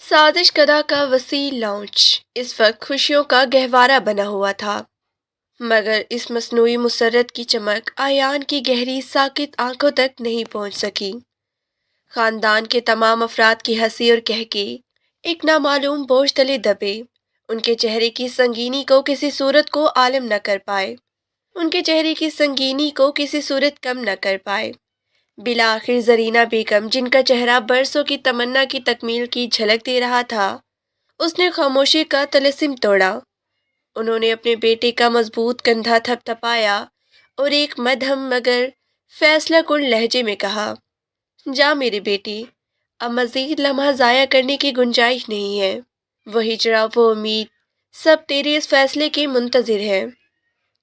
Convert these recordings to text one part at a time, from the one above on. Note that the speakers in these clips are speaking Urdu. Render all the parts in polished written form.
سازش کدہ کا وسیع لانچ اس وقت خوشیوں کا گہوارہ بنا ہوا تھا، مگر اس مصنوعی مسرت کی چمک آیان کی گہری ساکت آنکھوں تک نہیں پہنچ سکی۔ خاندان کے تمام افراد کی ہنسی اور کہکے ایک نامعلوم بوجھ تلے دبے، ان کے چہرے کی سنگینی کو کسی صورت کو عالم نہ کر پائے، ان کے چہرے کی سنگینی کو کسی صورت کم نہ کر پائے۔ بالآخر زرینہ بیگم، جن کا چہرہ برسوں کی تمنا کی تکمیل کی جھلک دے رہا تھا، اس نے خاموشی کا طلسم توڑا۔ انہوں نے اپنے بیٹے کا مضبوط کندھا تھپ تھپایا اور ایک مدھم مگر فیصلہ کن لہجے میں کہا، جا میری بیٹی، اب مزید لمحہ ضائع کرنے کی گنجائش نہیں ہے۔ وہ ہجرا، وہ امید، سب تیرے اس فیصلے کے منتظر ہے۔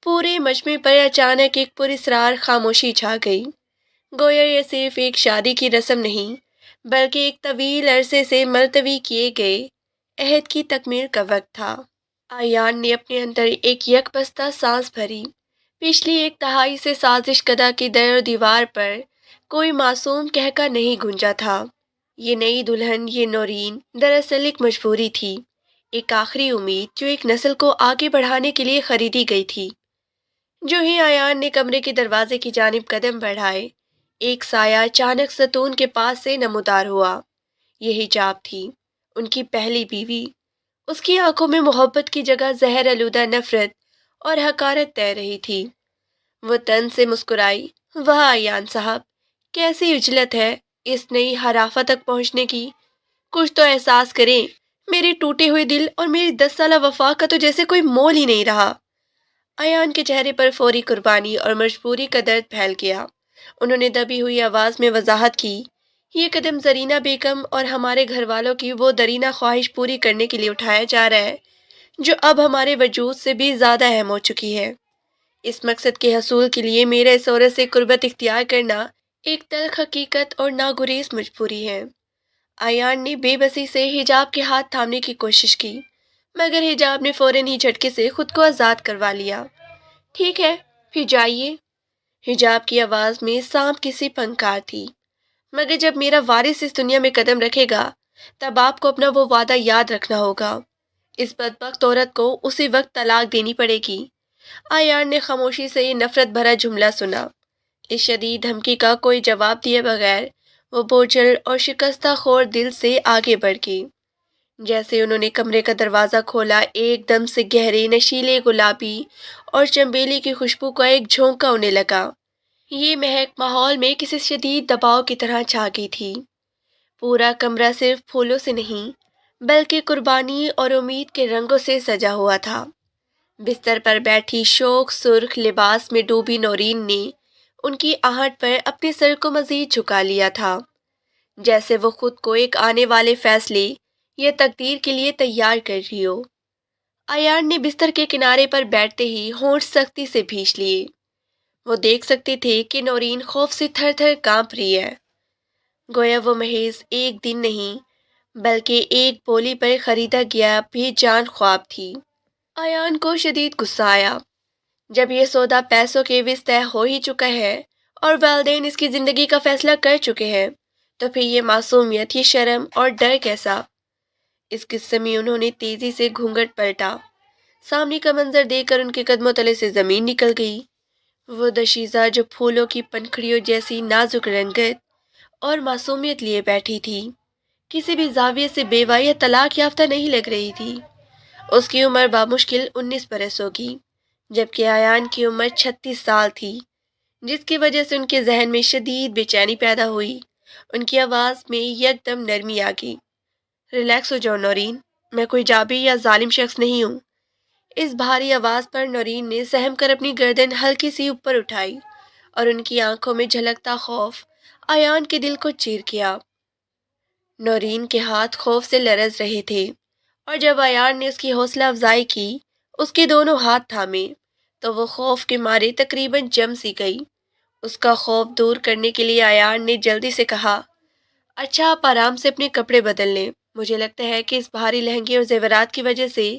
پورے مجمع پر اچانک ایک پراسرار خاموشی چھا گئی، گویا یہ صرف ایک شادی کی رسم نہیں بلکہ ایک طویل عرصے سے ملتوی کیے گئے عہد کی تکمیل کا وقت تھا۔ آیان نے اپنے اندر ایک یکبستہ سانس بھری۔ پچھلی ایک دہائی سے سازش کدہ کی در و دیوار پر کوئی معصوم کہکا نہیں گونجا تھا۔ یہ نئی دلہن، یہ نورین، دراصل ایک مجبوری تھی، ایک آخری امید جو ایک نسل کو آگے بڑھانے کے لیے خریدی گئی تھی۔ جو ہی آیان نے کمرے کے دروازے کی جانب قدم بڑھائے، ایک سایہ اچانک ستون کے پاس سے نمودار ہوا۔ یہ حجاب تھی، ان کی پہلی بیوی۔ اس کی آنکھوں میں محبت کی جگہ زہر آلودہ نفرت اور حقارت تیر رہی تھی۔ وہ طنز سے مسکرائی، واہ آیان صاحب، کیسی عجلت ہے اس نئی حرافہ تک پہنچنے کی۔ کچھ تو احساس کریں، میرے ٹوٹے ہوئے دل اور میری 10 سالہ وفا کا تو جیسے کوئی مول ہی نہیں رہا۔ آیان کے چہرے پر فوری قربانی اور مجبوری کا درد پھیل گیا۔ انہوں نے دبی ہوئی آواز میں وضاحت کی، یہ قدم زرینہ بیگم اور ہمارے گھر والوں کی وہ درینہ خواہش پوری کرنے کے لیے اٹھایا جا رہا ہے جو اب ہمارے وجود سے بھی زیادہ اہم ہو چکی ہے۔ اس مقصد کے حصول کے لیے میرے اس عورت سے قربت اختیار کرنا ایک تلخ حقیقت اور ناگزیر مجبوری ہے۔ آیان نے بے بسی سے حجاب کے ہاتھ تھامنے کی کوشش کی، مگر حجاب نے فوراً ہی جھٹکے سے خود کو آزاد کروا لیا۔ ٹھیک ہے، پھر جائیے۔ حجاب کی آواز میں سانپ کسی پھنکار تھی، مگر جب میرا وارث اس دنیا میں قدم رکھے گا تب آپ کو اپنا وہ وعدہ یاد رکھنا ہوگا۔ اس بدبخت عورت کو اسی وقت طلاق دینی پڑے گی۔ آیان نے خاموشی سے یہ نفرت بھرا جملہ سنا۔ اس شدید دھمکی کا کوئی جواب دیے بغیر وہ بوجھل اور شکستہ خور دل سے آگے بڑھ گئی۔ جیسے انہوں نے کمرے کا دروازہ کھولا، ایک دم سے گہرے نشیلے گلابی اور چنبیلی کی خوشبو کا ایک جھونکا انہیں لگا۔ یہ مہک ماحول میں کسی شدید دباؤ کی طرح چھا گئی تھی۔ پورا کمرہ صرف پھولوں سے نہیں بلکہ قربانی اور امید کے رنگوں سے سجا ہوا تھا۔ بستر پر بیٹھی شوق سرخ لباس میں ڈوبی نورین نے ان کی آہٹ پر اپنے سر کو مزید جھکا لیا تھا، جیسے وہ خود کو ایک آنے والے فیصلے یا تقدیر کے لیے تیار کر رہی ہو۔ آیان نے بستر کے کنارے پر بیٹھتے ہی ہونٹ سختی سے بھینچ لیے۔ وہ دیکھ سکتے تھے کہ نورین خوف سے تھر تھر کانپ رہی ہے، گویا وہ محض ایک دن نہیں بلکہ ایک بولی پر خریدا گیا بھی جان خواب تھی۔ آیان کو شدید غصہ آیا۔ جب یہ سودا پیسوں کے عوض طے ہو ہی چکا ہے اور والدین اس کی زندگی کا فیصلہ کر چکے ہیں تو پھر یہ معصومیت، یہ شرم اور ڈر کیسا؟ اس قصے میں انہوں نے تیزی سے گھونگھٹ پلٹا۔ سامنے کا منظر دیکھ کر ان کے قدموں تلے سے زمین نکل گئی۔ وہ دشیزہ جو پھولوں کی پنکھڑیوں جیسی نازک رنگت اور معصومیت لیے بیٹھی تھی، کسی بھی زاویے سے بیوہ یا طلاق یافتہ نہیں لگ رہی تھی۔ اس کی عمر بامشکل 19 برس ہوگی، جبکہ آیان کی عمر 36 سال تھی، جس کی وجہ سے ان کے ذہن میں شدید بے چینی پیدا ہوئی۔ ان کی آواز میں یکدم نرمی آ گئی۔ ریلیکس ہو جاؤ نورین، میں کوئی جابر یا ظالم شخص نہیں ہوں۔ اس بھاری آواز پر نورین نے سہم کر اپنی گردن ہلکی سی اوپر اٹھائی اور ان کی آنکھوں میں جھلکتا خوف آیان کے دل کو چیر گیا۔ نورین کے ہاتھ خوف سے لرز رہے تھے، اور جب آیان نے اس کی حوصلہ افزائی کی، اس کے دونوں ہاتھ تھامے، تو وہ خوف کے مارے تقریباً جم سی گئی۔ اس کا خوف دور کرنے کے لیے آیان نے جلدی سے کہا، اچھا آپ آرام سے اپنے کپڑے بدل لیں، مجھے لگتا ہے کہ اس بھاری لہنگے اور زیورات کی وجہ سے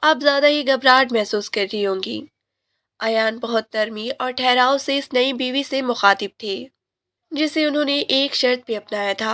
آپ زیادہ ہی گھبراہٹ محسوس کر رہی ہوں گی۔ آیان بہت نرمی اور ٹھہراؤ سے اس نئی بیوی سے مخاطب تھے جسے انہوں نے ایک شرط پہ اپنایا تھا۔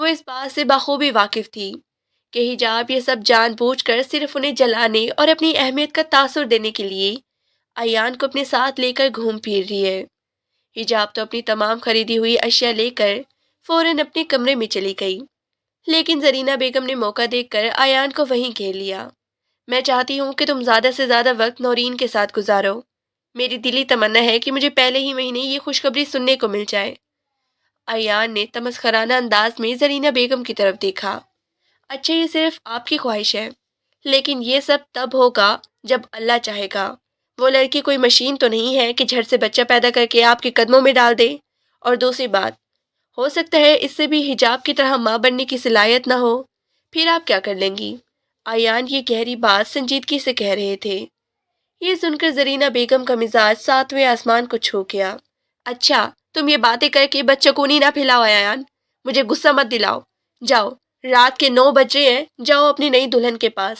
وہ اس بات سے بخوبی واقف تھی کہ حجاب یہ سب جان بوجھ کر صرف انہیں جلانے اور اپنی اہمیت کا تاثر دینے کے لیے ایان کو اپنے ساتھ لے کر گھوم پھر رہی ہے۔ حجاب تو اپنی تمام خریدی ہوئی اشیاء لے کر فوراً اپنے کمرے میں چلی گئی، لیکن زرینہ بیگم نے موقع دیکھ کر ایان کو وہیں گھیر لیا۔ میں چاہتی ہوں کہ تم زیادہ سے زیادہ وقت نورین کے ساتھ گزارو۔ میری دلی تمنا ہے کہ مجھے پہلے ہی مہینے یہ خوشخبری سننے کو مل جائے۔ ایان نے تمسخرانہ انداز میں زرینہ بیگم کی طرف دیکھا۔ اچھا، یہ صرف آپ کی خواہش ہے، لیکن یہ سب تب ہوگا جب اللہ چاہے گا۔ وہ لڑکی کوئی مشین تو نہیں ہے کہ جھٹ سے بچہ پیدا کر کے آپ کے قدموں میں ڈال دے۔ اور دوسری بات، ہو سکتا ہے اس سے بھی حجاب کی طرح ماں بننے کی صلاحیت نہ ہو، پھر آپ کیا کر لیں گی؟ ایان یہ گہری بات سنجیدگی سے کہہ رہے تھے۔ یہ سن کر زرینہ بیگم کا مزاج ساتویں آسمان کو چھو گیا۔ اچھا، تم یہ باتیں کر کے بچہ کونی نہ پھیلاؤ ایان، مجھے غصہ مت دلاؤ۔ جاؤ، رات کے 9 بجے ہیں، جاؤ اپنی نئی دلہن کے پاس۔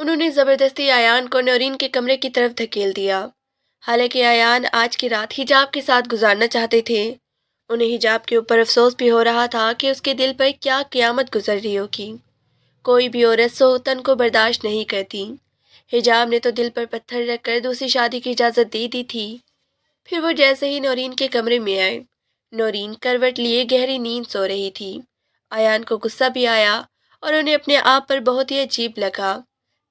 انہوں نے زبردستی ایان کو نورین کے کمرے کی طرف دھکیل دیا۔ حالانکہ ایان آج کی رات حجاب کے ساتھ گزارنا چاہتے تھے، انہیں حجاب کے اوپر افسوس بھی ہو رہا تھا کہ اس کے دل پر کیا قیامت گزر رہی ہوگی۔ کوئی بھی عورت سوتن کو برداشت نہیں کرتی۔ حجاب نے تو دل پر پتھر رکھ کر دوسری شادی کی اجازت دے دی تھی۔ پھر وہ جیسے ہی نورین کے کمرے میں آئے، نورین کروٹ لیے گہری نیند سو رہی تھی۔ ایان کو غصہ بھی آیا اور انہیں اپنے آپ پر بہت ہی عجیب لگا۔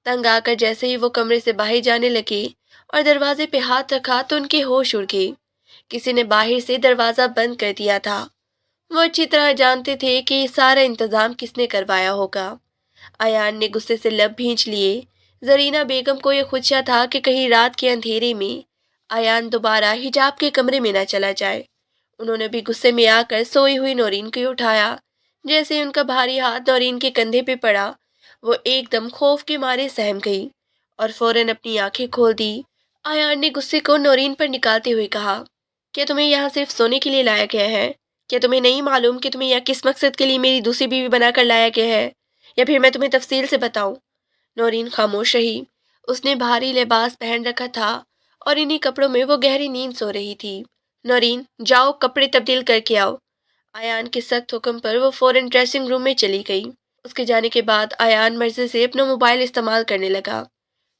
تنگ آ کر جیسے ہی وہ کمرے سے باہر جانے لگے اور دروازے پہ ہاتھ رکھا تو ان کے ہوش اڑ گئے۔ کسی نے باہر سے دروازہ بند کر دیا تھا۔ وہ اچھی طرح جانتے تھے کہ یہ سارا انتظام کس نے کروایا ہوگا۔ ایان نے غصے سے لب بھینچ لیے۔ زرینہ بیگم کو یہ خدشہ تھا کہ کہیں رات کے اندھیرے میں ایان دوبارہ حجاب کے کمرے میں نہ چلا جائے۔ انہوں نے بھی غصے میں آ کر سوئی ہوئی نورین کو اٹھایا۔ جیسے ان کا بھاری ہاتھ نورین کے کندھے پہ پڑا، وہ ایک دم خوف کے مارے سہم گئی اور فوراً اپنی آنکھیں کھول دی۔ ایان نے غصے کو نورین پر نکالتے ہوئے کہا، کیا تمہیں یہاں صرف سونے کے لیے لایا گیا ہے؟ کیا تمہیں نہیں معلوم کہ تمہیں یہاں کس مقصد کے لیے میری دوسری بیوی بنا کر لایا گیا ہے؟ یا پھر میں تمہیں تفصیل سے بتاؤں؟ نورین خاموش رہی۔ اس نے بھاری لباس پہن رکھا تھا اور انہی کپڑوں میں وہ گہری نیند سو رہی تھی۔ نورین، جاؤ کپڑے تبدیل کر کے آؤ۔ ایان کے سخت حکم پر وہ فوراً ڈریسنگ روم میں چلی گئی۔ اس کے جانے کے بعد ایان مرزی سے اپنا موبائل استعمال کرنے لگا۔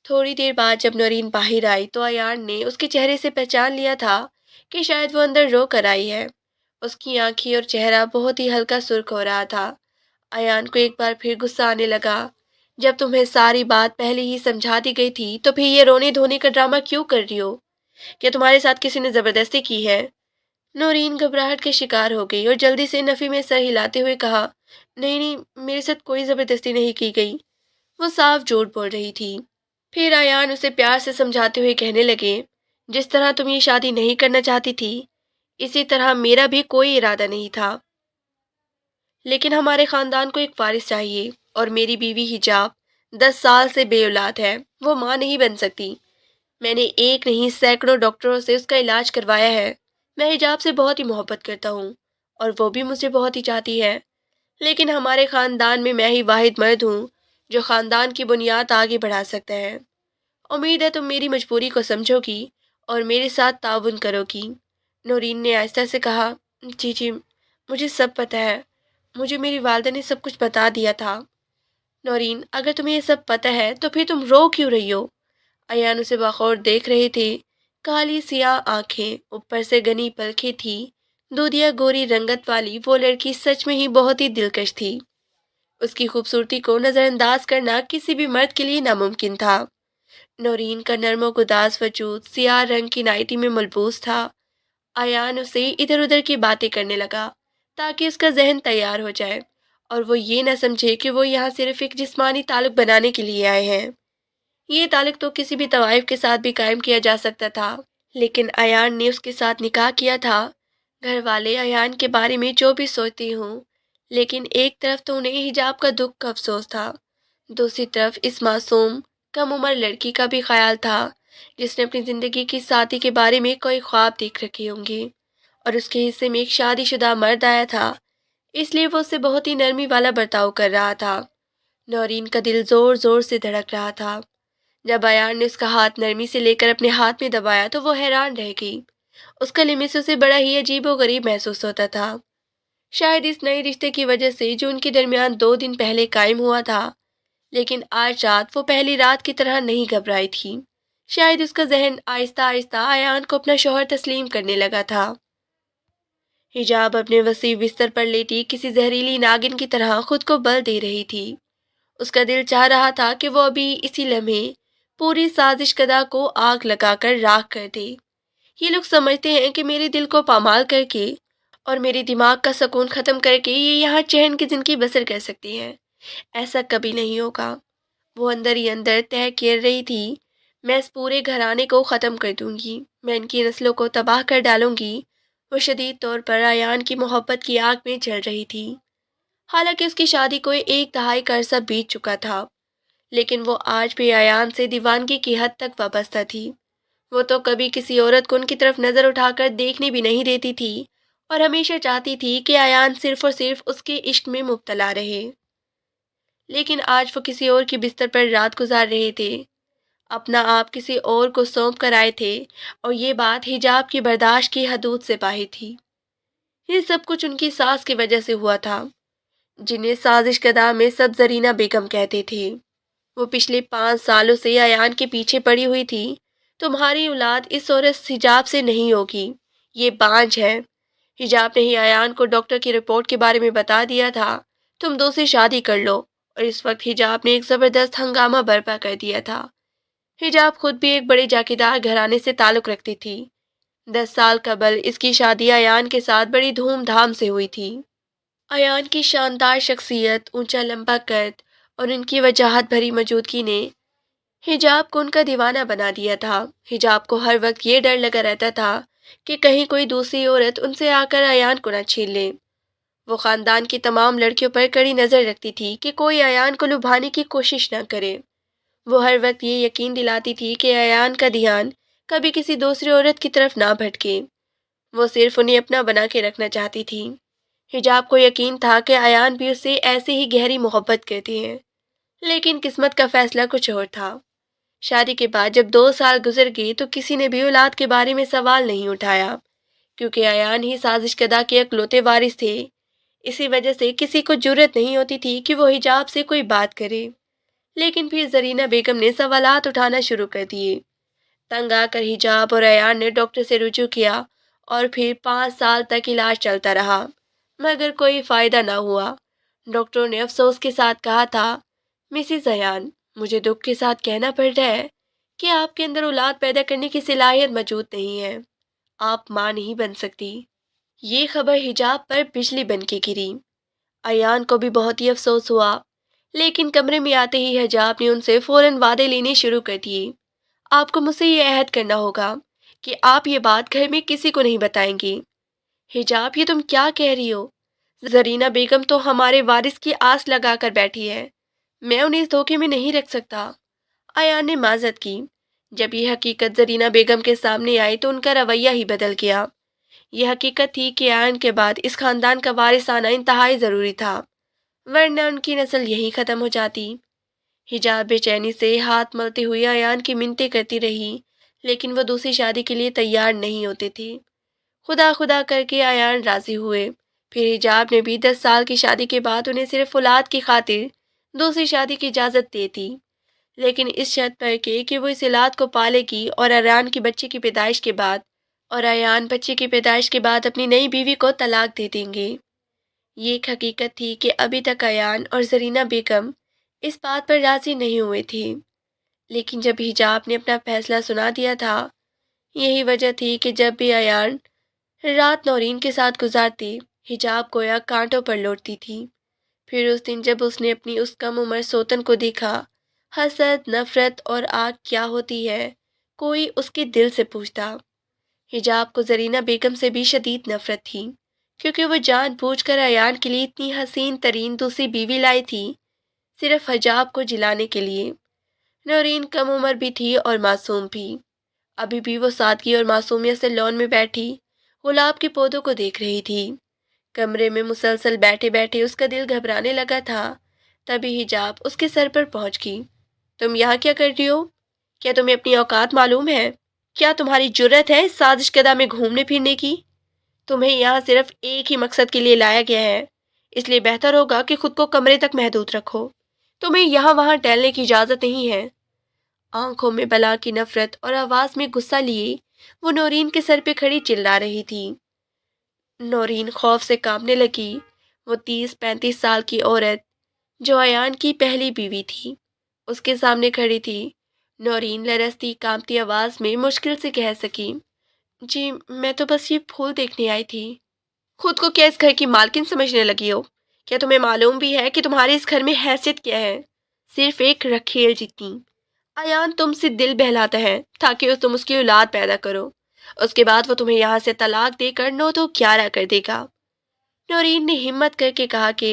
تھوڑی دیر بعد جب نورین باہر آئی تو ایان نے اس کے چہرے سے پہچان لیا تھا کہ شاید وہ اندر رو کر آئی ہے۔ اس کی آنکھیں اور چہرہ بہت ہی ہلکا سرخ ہو رہا تھا۔ ایان کو ایک بار پھر غصہ آنے لگا۔ جب تمہیں ساری بات پہلے ہی سمجھا دی گئی تھی تو پھر یہ رونے دھونے کا ڈرامہ کیوں کر رہی ہو؟ کیا تمہارے ساتھ کسی نے زبردستی کی ہے؟ نورین گھبراہٹ کے شکار ہو گئی اور جلدی سے نفی میں سر ہلاتے ہوئے کہا، نہیں نہیں، میرے ساتھ کوئی زبردستی نہیں کی گئی۔ وہ صاف جھوٹ بول رہی تھی۔ پھر ایان اسے پیار سے سمجھاتے ہوئے کہنے لگے، جس طرح تم یہ شادی نہیں کرنا چاہتی تھی، اسی طرح میرا بھی کوئی ارادہ نہیں تھا، لیکن ہمارے خاندان کو ایک وارث چاہیے اور میری بیوی حجاب 10 سال سے بے اولاد ہے، وہ ماں نہیں بن سکتی۔ میں نے ایک نہیں سینکڑوں ڈاکٹروں سے اس کا علاج کروایا ہے۔ میں حجاب سے بہت ہی محبت کرتا ہوں اور وہ بھی مجھے بہت ہی چاہتی ہے، لیکن ہمارے خاندان میں ہی واحد مرد ہوں جو خاندان کی بنیاد آگے بڑھا سکتا ہے۔ امید ہے تم میری مجبوری کو سمجھو گی اور میرے ساتھ تعاون کرو گی۔ نورین نے آہستہ سے کہا، جی جی، مجھے سب پتہ ہے، مجھے میری والدہ نے سب کچھ بتا دیا تھا۔ نورین، اگر تمہیں یہ سب پتہ ہے تو پھر تم رو کیوں رہی ہو؟ ایان اسے بغور دیکھ رہے تھے۔ کالی سیاہ آنکھیں، اوپر سے گھنی پلکیں تھی، دودھیا گوری رنگت والی وہ لڑکی سچ میں ہی بہت ہی دلکش تھی۔ اس کی خوبصورتی کو نظر انداز کرنا کسی بھی مرد کے لیے ناممکن تھا۔ نورین کا نرم و گداز وجود سیاہ رنگ کی نائٹی میں ملبوس تھا۔ ایان اسے ادھر ادھر کی باتیں کرنے لگا تاکہ اس کا ذہن تیار ہو جائے اور وہ یہ نہ سمجھے کہ وہ یہاں صرف ایک جسمانی تعلق بنانے کے لیے آئے ہیں۔ یہ تعلق تو کسی بھی طوائف کے ساتھ بھی قائم کیا جا سکتا تھا، لیکن ایان نے اس کے ساتھ نکاح کیا تھا۔ گھر والے ایان کے بارے میں جو بھی سوچتی ہوں، لیکن ایک طرف تو انہیں حجاب کا دکھ کا افسوس تھا، دوسری طرف اس معصوم کم عمر لڑکی کا بھی خیال تھا جس نے اپنی زندگی کی ساتھی کے بارے میں کوئی خواب دیکھ رکھے ہوں گے اور اس کے حصے میں ایک شادی شدہ مرد آیا تھا، اس لیے وہ اسے بہت ہی نرمی والا برتاؤ کر رہا تھا۔ نورین کا دل زور زور سے دھڑک رہا تھا۔ جب ایان نے اس کا ہاتھ نرمی سے لے کر اپنے ہاتھ میں دبایا تو وہ حیران رہ گئی۔ اس کلمے سے اسے بڑا ہی عجیب و غریب محسوس ہوتا تھا۔ شاید اس نئے رشتے کی وجہ سے جو ان کے درمیان 2 دن پہلے قائم ہوا تھا، لیکن آج رات وہ پہلی رات کی طرح نہیں گھبرائی تھی۔ شاید اس کا ذہن آہستہ آہستہ ایان کو اپنا شوہر تسلیم کرنے لگا تھا۔ حجاب اپنے وسیع بستر پر لیٹی کسی زہریلی ناگن کی طرح خود کو بل دے رہی تھی۔ اس کا دل چاہ رہا تھا کہ وہ ابھی اسی لمحے پوری سازش کدا کو آگ لگا کر راکھ کر دے۔ یہ لوگ سمجھتے ہیں کہ میرے دل کو پامال کر کے اور میرے دماغ کا سکون ختم کر کے یہ یہاں چین کی زندگی بسر کر سکتے ہیں۔ ایسا کبھی نہیں ہوگا۔ وہ اندر ہی اندر طے کر رہی تھی، میں اس پورے گھرانے کو ختم کر دوں گی، میں ان کی نسلوں کو تباہ کر ڈالوں گی۔ وہ شدید طور پر ایان کی محبت کی آگ میں جل رہی تھی۔ حالانکہ اس کی شادی کو 1 دہائی کا عرصہ بیت چکا تھا، لیکن وہ آج بھی ایان سے دیوانگی کی حد تک وابستہ تھی۔ وہ تو کبھی کسی عورت کو ان کی طرف نظر اٹھا کر دیکھنے بھی نہیں دیتی تھی اور ہمیشہ چاہتی تھی کہ ایان صرف اور صرف اس کے عشق میں مبتلا رہے۔ لیکن آج وہ کسی اور کی بستر پر رات گزار رہے تھے، اپنا آپ کسی اور کو سونپ کر آئے تھے، اور یہ بات حجاب کی برداشت کی حدود سے باہر تھی۔ یہ سب کچھ ان کی ساس کی وجہ سے ہوا تھا، جنہیں سازش کدہ میں سب زرینہ بیگم کہتے تھے۔ وہ پچھلے 5 سالوں سے ایان کے پیچھے پڑی ہوئی تھی۔ تمہاری اولاد اس عورت حجاب سے نہیں ہوگی، یہ بانجھ ہے۔ حجاب نے ہی ایان کو ڈاکٹر کی رپورٹ کے بارے میں بتا دیا تھا، تم 2 سے شادی کر لو، اور اس وقت حجاب نے ایک زبردست ہنگامہ برپا کر دیا تھا۔ حجاب خود بھی ایک بڑے جاگیردار گھرانے سے تعلق رکھتی تھی۔ 10 سال قبل اس کی شادی ایان کے ساتھ بڑی دھوم دھام سے ہوئی تھی۔ ایان کی شاندار شخصیت، اونچا لمبا قد اور ان کی وجاہت بھری موجودگی نے حجاب کو ان کا دیوانہ بنا دیا تھا۔ حجاب کو ہر وقت یہ ڈر لگا رہتا تھا کہ کہیں کوئی دوسری عورت ان سے آ کر ایان کو نہ چھین لے۔ وہ خاندان کی تمام لڑکیوں پر کڑی نظر رکھتی تھی کہ کوئی ایان کو لبھانے کی کوشش نہ کرے۔ وہ ہر وقت یہ یقین دلاتی تھی کہ ایان کا دھیان کبھی کسی دوسری عورت کی طرف نہ بھٹکے۔ وہ صرف انہیں اپنا بنا کے رکھنا چاہتی تھی۔ حجاب کو یقین تھا کہ ایان بھی اس سے ایسے ہی گہری محبت کرتے ہیں، لیکن قسمت کا فیصلہ کچھ اور تھا۔ شادی کے بعد جب 2 سال گزر گئے تو کسی نے بھی اولاد کے بارے میں سوال نہیں اٹھایا، کیونکہ ایان ہی سازش کدہ کے اکلوتے وارث تھے۔ اسی وجہ سے کسی کو جرأت نہیں ہوتی تھی کہ وہ حجاب سے کوئی بات کرے۔ لیکن پھر زرینہ بیگم نے سوالات اٹھانا شروع کر دیے۔ تنگ آ کر حجاب اور ایان نے ڈاکٹر سے رجوع کیا، اور پھر 5 سال تک علاج چلتا رہا، مگر کوئی فائدہ نہ ہوا۔ ڈاکٹروں نے افسوس کے ساتھ کہا تھا، مسز ایان، مجھے دکھ کے ساتھ کہنا پڑ رہا ہے کہ آپ کے اندر اولاد پیدا کرنے کی صلاحیت موجود نہیں ہے، آپ ماں نہیں بن سکتی۔ یہ خبر حجاب پر بجلی بن کے گری۔ ایان کو بھی بہت ہی افسوس ہوا، لیکن کمرے میں آتے ہی حجاب نے ان سے فوراً وعدے لینے شروع کر دیے۔ آپ کو مجھ سے یہ عہد کرنا ہوگا کہ آپ یہ بات گھر میں کسی کو نہیں بتائیں گے۔ حجاب، یہ تم کیا کہہ رہی ہو؟ زرینہ بیگم تو ہمارے وارث کی آس لگا کر بیٹھی ہے، میں انہیں اس دھوکے میں نہیں رکھ سکتا۔ ایان نے معذرت کی۔ جب یہ حقیقت زرینہ بیگم کے سامنے آئی تو ان کا رویہ ہی بدل گیا۔ یہ حقیقت تھی کہ ایان کے بعد اس خاندان کا وارث آنا انتہائی ضروری تھا، ورنہ ان کی نسل یہیں ختم ہو جاتی۔ حجاب بے چینی سے ہاتھ ملتے ہوئے ایان کی منتیں کرتی رہی، لیکن وہ دوسری شادی کے لیے تیار نہیں ہوتے تھے۔ خدا خدا کر کے ایان راضی ہوئے۔ پھر حجاب نے بھی 10 سال کی شادی کے بعد انہیں صرف اولاد کی خاطر دوسری شادی کی اجازت دے دی، لیکن اس شرط پر کہ وہ اس اولاد کو پالے گی اور ایان کی بچے کی پیدائش کے بعد اپنی نئی بیوی کو طلاق دے دیں گے۔ یہ ایک حقیقت تھی کہ ابھی تک ایان اور زرینہ بیگم اس بات پر راضی نہیں ہوئے تھے، لیکن جب حجاب نے اپنا فیصلہ سنا دیا تھا، یہی وجہ تھی کہ جب بھی ایان رات نورین کے ساتھ گزارتی، حجاب گویا کانٹوں پر لوٹتی تھی۔ پھر اس دن جب اس نے اپنی اس کم عمر سوتن کو دیکھا، حسد، نفرت اور آگ کیا ہوتی ہے کوئی اس کے دل سے پوچھتا۔ حجاب کو زرینہ بیگم سے بھی شدید نفرت تھی، کیونکہ وہ جان بوجھ کر ایان کے لیے اتنی حسین ترین دوسری بیوی لائی تھی، صرف حجاب کو جلانے کے لیے۔ نورین کم عمر بھی تھی اور معصوم بھی۔ ابھی بھی وہ سادگی اور معصومیت سے لون میں بیٹھی گلاب کے پودوں کو دیکھ رہی تھی۔ کمرے میں مسلسل بیٹھے بیٹھے اس کا دل گھبرانے لگا تھا۔ تبھی حجاب اس کے سر پر پہنچ گئی۔ تم یہاں کیا کر رہی ہو؟ کیا تمہیں اپنی اوقات معلوم ہے؟ کیا تمہاری جرأت ہے اس سازش کدہ میں گھومنے پھرنے کی؟ تمہیں یہاں صرف ایک ہی مقصد کے لیے لایا گیا ہے، اس لیے بہتر ہوگا کہ خود کو کمرے تک محدود رکھو۔ تمہیں یہاں وہاں ٹہلنے کی اجازت نہیں ہے۔ آنکھوں میں بلا کی نفرت اور آواز میں غصہ لیے وہ نورین کے سر پہ کھڑی چلا رہی تھی۔ نورین خوف سے کانپنے لگی۔ وہ 30-35 سال کی عورت جو ایان کی پہلی بیوی تھی اس کے سامنے کھڑی تھی۔ نورین لرزتی کانپتی آواز میں مشکل سے کہہ سکی، جی میں تو بس یہ پھول دیکھنے آئی تھی۔ خود کو کیا اس گھر کی مالکن سمجھنے لگی ہو؟ کیا تمہیں معلوم بھی ہے کہ تمہاری اس گھر میں حیثیت کیا ہے؟ صرف ایک رکھیل جتنی۔ ایان تم سے دل بہلاتا ہے تاکہ تم اس کی اولاد پیدا کرو، اس کے بعد وہ تمہیں یہاں سے طلاق دے کر 9 تو 11 کر دے گا۔ نورین نے ہمت کر کے کہا کہ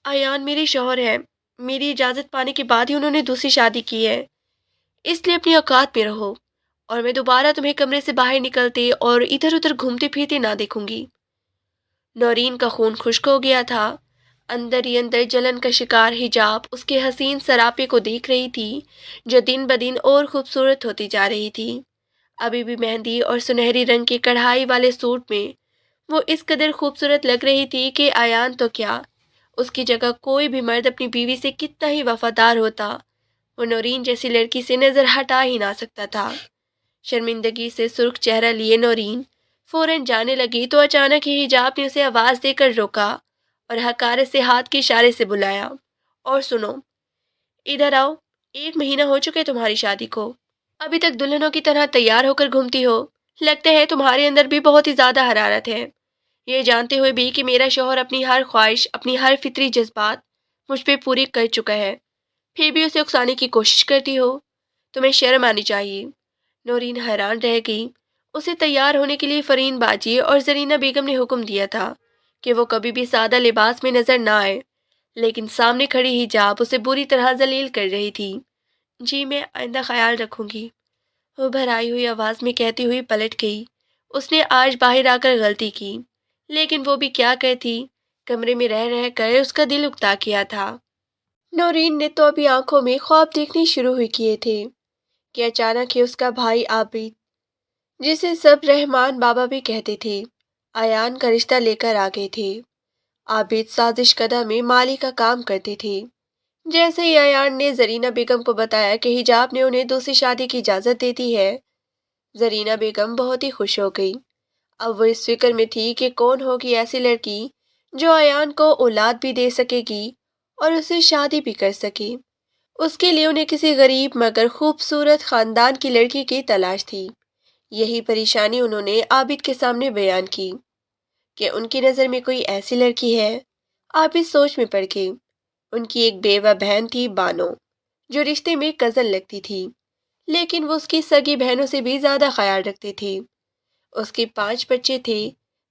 ایان میرے شوہر ہے، میری اجازت پانے کے بعد ہی انہوں نے دوسری شادی کی ہے، اس لیے اپنی اوقات میں رہو اور میں دوبارہ تمہیں کمرے سے باہر نکلتے اور ادھر ادھر گھومتے پھرتے نہ دیکھوں گی۔ نورین کا خون خشک ہو گیا تھا۔ اندر ہی اندر جلن کا شکار حجاب اس کے حسین سراپے کو دیکھ رہی تھی جو دن بدن اور خوبصورت ہوتی جا رہی تھی۔ ابھی بھی مہندی اور سنہری رنگ کے کڑھائی والے سوٹ میں وہ اس قدر خوبصورت لگ رہی تھی کہ ایان تو کیا، اس کی جگہ کوئی بھی مرد اپنی بیوی سے کتنا ہی وفادار ہوتا وہ نورین جیسی لڑکی سے نظر ہٹا ہی نہ سکتا تھا۔ شرمندگی سے سرخ چہرہ لیے نورین فوراً جانے لگی تو اچانک ہی حجاب نے اسے آواز دے کر روکا اور حقارت سے ہاتھ کے اشارے سے بلایا، اور سنو، ادھر آؤ، 1 مہینہ ہو چکے تمہاری شادی کو، ابھی تک دلہنوں کی طرح تیار ہو کر گھومتی ہو، لگتا ہے تمہارے اندر بھی بہت ہی زیادہ حرارت ہے، یہ جانتے ہوئے بھی کہ میرا شوہر اپنی ہر خواہش، اپنی ہر فطری جذبات مجھ پہ پوری کر چکا ہے، پھر بھی اسے اکسانے کی کوشش کرتی ہو، تمہیں شرم آنی چاہیے۔ نورین حیران رہ گئی۔ اسے تیار ہونے کے لیے فرین باجی اور زرینہ بیگم نے حکم دیا تھا کہ وہ کبھی بھی سادہ لباس میں نظر نہ آئے، لیکن سامنے کھڑی حجاب اسے بری طرح ذلیل کر رہی تھی۔ جی میں آئندہ خیال رکھوں گی، وہ بھرائی ہوئی آواز میں کہتی ہوئی پلٹ گئی۔ اس نے آج باہر آ کر غلطی کی، لیکن وہ بھی کیا کرتی، کمرے میں رہ رہ کر اس کا دل اکتا کیا تھا۔ نورین نے تو ابھی آنکھوں میں خواب دیکھنے شروع ہوئی کیے تھے کہ اچانک ہی اس کا بھائی عابد، جسے سب رحمان بابا بھی کہتے تھے، ایان کا رشتہ لے کر آ گئے تھے۔ عابد سازش کدہ میں مالی کا کام کرتے تھے۔ جیسے ہی ایان نے زرینہ بیگم کو بتایا کہ حجاب نے انہیں دوسری شادی کی اجازت دے دی ہے، زرینہ بیگم بہت ہی خوش ہو گئی۔ اب وہ اس فکر میں تھی کہ کون ہوگی ایسی لڑکی جو ایان کو اولاد بھی دے سکے گی اور اسے شادی بھی کر سکے۔ اس کے لیے انہیں کسی غریب مگر خوبصورت خاندان کی لڑکی کی تلاش تھی۔ یہی پریشانی انہوں نے عابد کے سامنے بیان کی کہ ان کی نظر میں کوئی ایسی لڑکی ہے۔ عابد سوچ میں پڑ گئے۔ ان کی ایک بیوہ بہن تھی بانو، جو رشتے میں کزن لگتی تھی، لیکن وہ اس کی سگی بہنوں سے بھی زیادہ خیال رکھتے تھے۔ اس کے 5 بچے تھے۔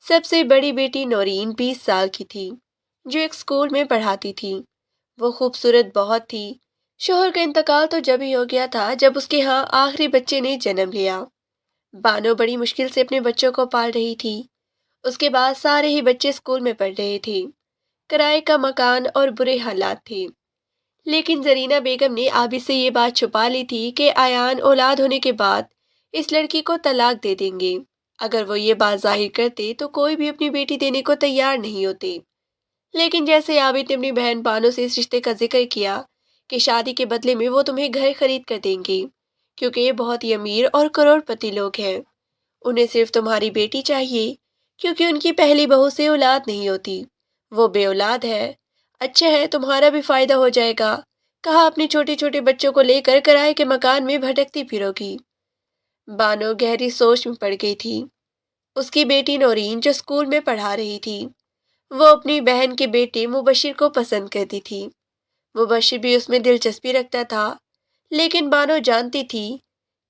سب سے بڑی بیٹی نورین 20 سال کی تھی، جو ایک اسکول میں پڑھاتی تھی۔ وہ خوبصورت بہت تھی۔ شوہر کا انتقال تو جب ہی ہو گیا تھا جب اس کے ہاں آخری بچے نے جنم لیا۔ بانو بڑی مشکل سے اپنے بچوں کو پال رہی تھی۔ اس کے بعد سارے ہی بچے اسکول میں پڑھ رہے تھے۔ کرائے کا مکان اور برے حالات تھے، لیکن زرینہ بیگم نے عابد سے یہ بات چھپا لی تھی کہ ایان اولاد ہونے کے بعد اس لڑکی کو طلاق دے دیں گے۔ اگر وہ یہ بات ظاہر کرتے تو کوئی بھی اپنی بیٹی دینے کو تیار نہیں ہوتے، لیکن جیسے عابد نے اپنی بہن بانو سے اس رشتے کا ذکر کیا کہ شادی کے بدلے میں وہ تمہیں گھر خرید کر دیں گے، کیونکہ یہ بہت ہی امیر اور کروڑ پتی لوگ ہیں، انہیں صرف تمہاری بیٹی چاہیے کیونکہ ان کی پہلی بہو سے اولاد نہیں ہوتی، وہ بے اولاد ہے۔ اچھا ہے، تمہارا بھی فائدہ ہو جائے گا، کہا اپنے چھوٹے چھوٹے بچوں کو لے کر کرائے کے مکان میں بھٹکتی پھرو گی۔ بانو گہری سوچ میں پڑ گئی تھی۔ اس کی بیٹی نورین جو اسکول میں پڑھا رہی تھی، وہ اپنی بہن کے بیٹے مبشر کو پسند کرتی تھی۔ مبشر بھی اس میں دلچسپی رکھتا تھا، لیکن بانو جانتی تھی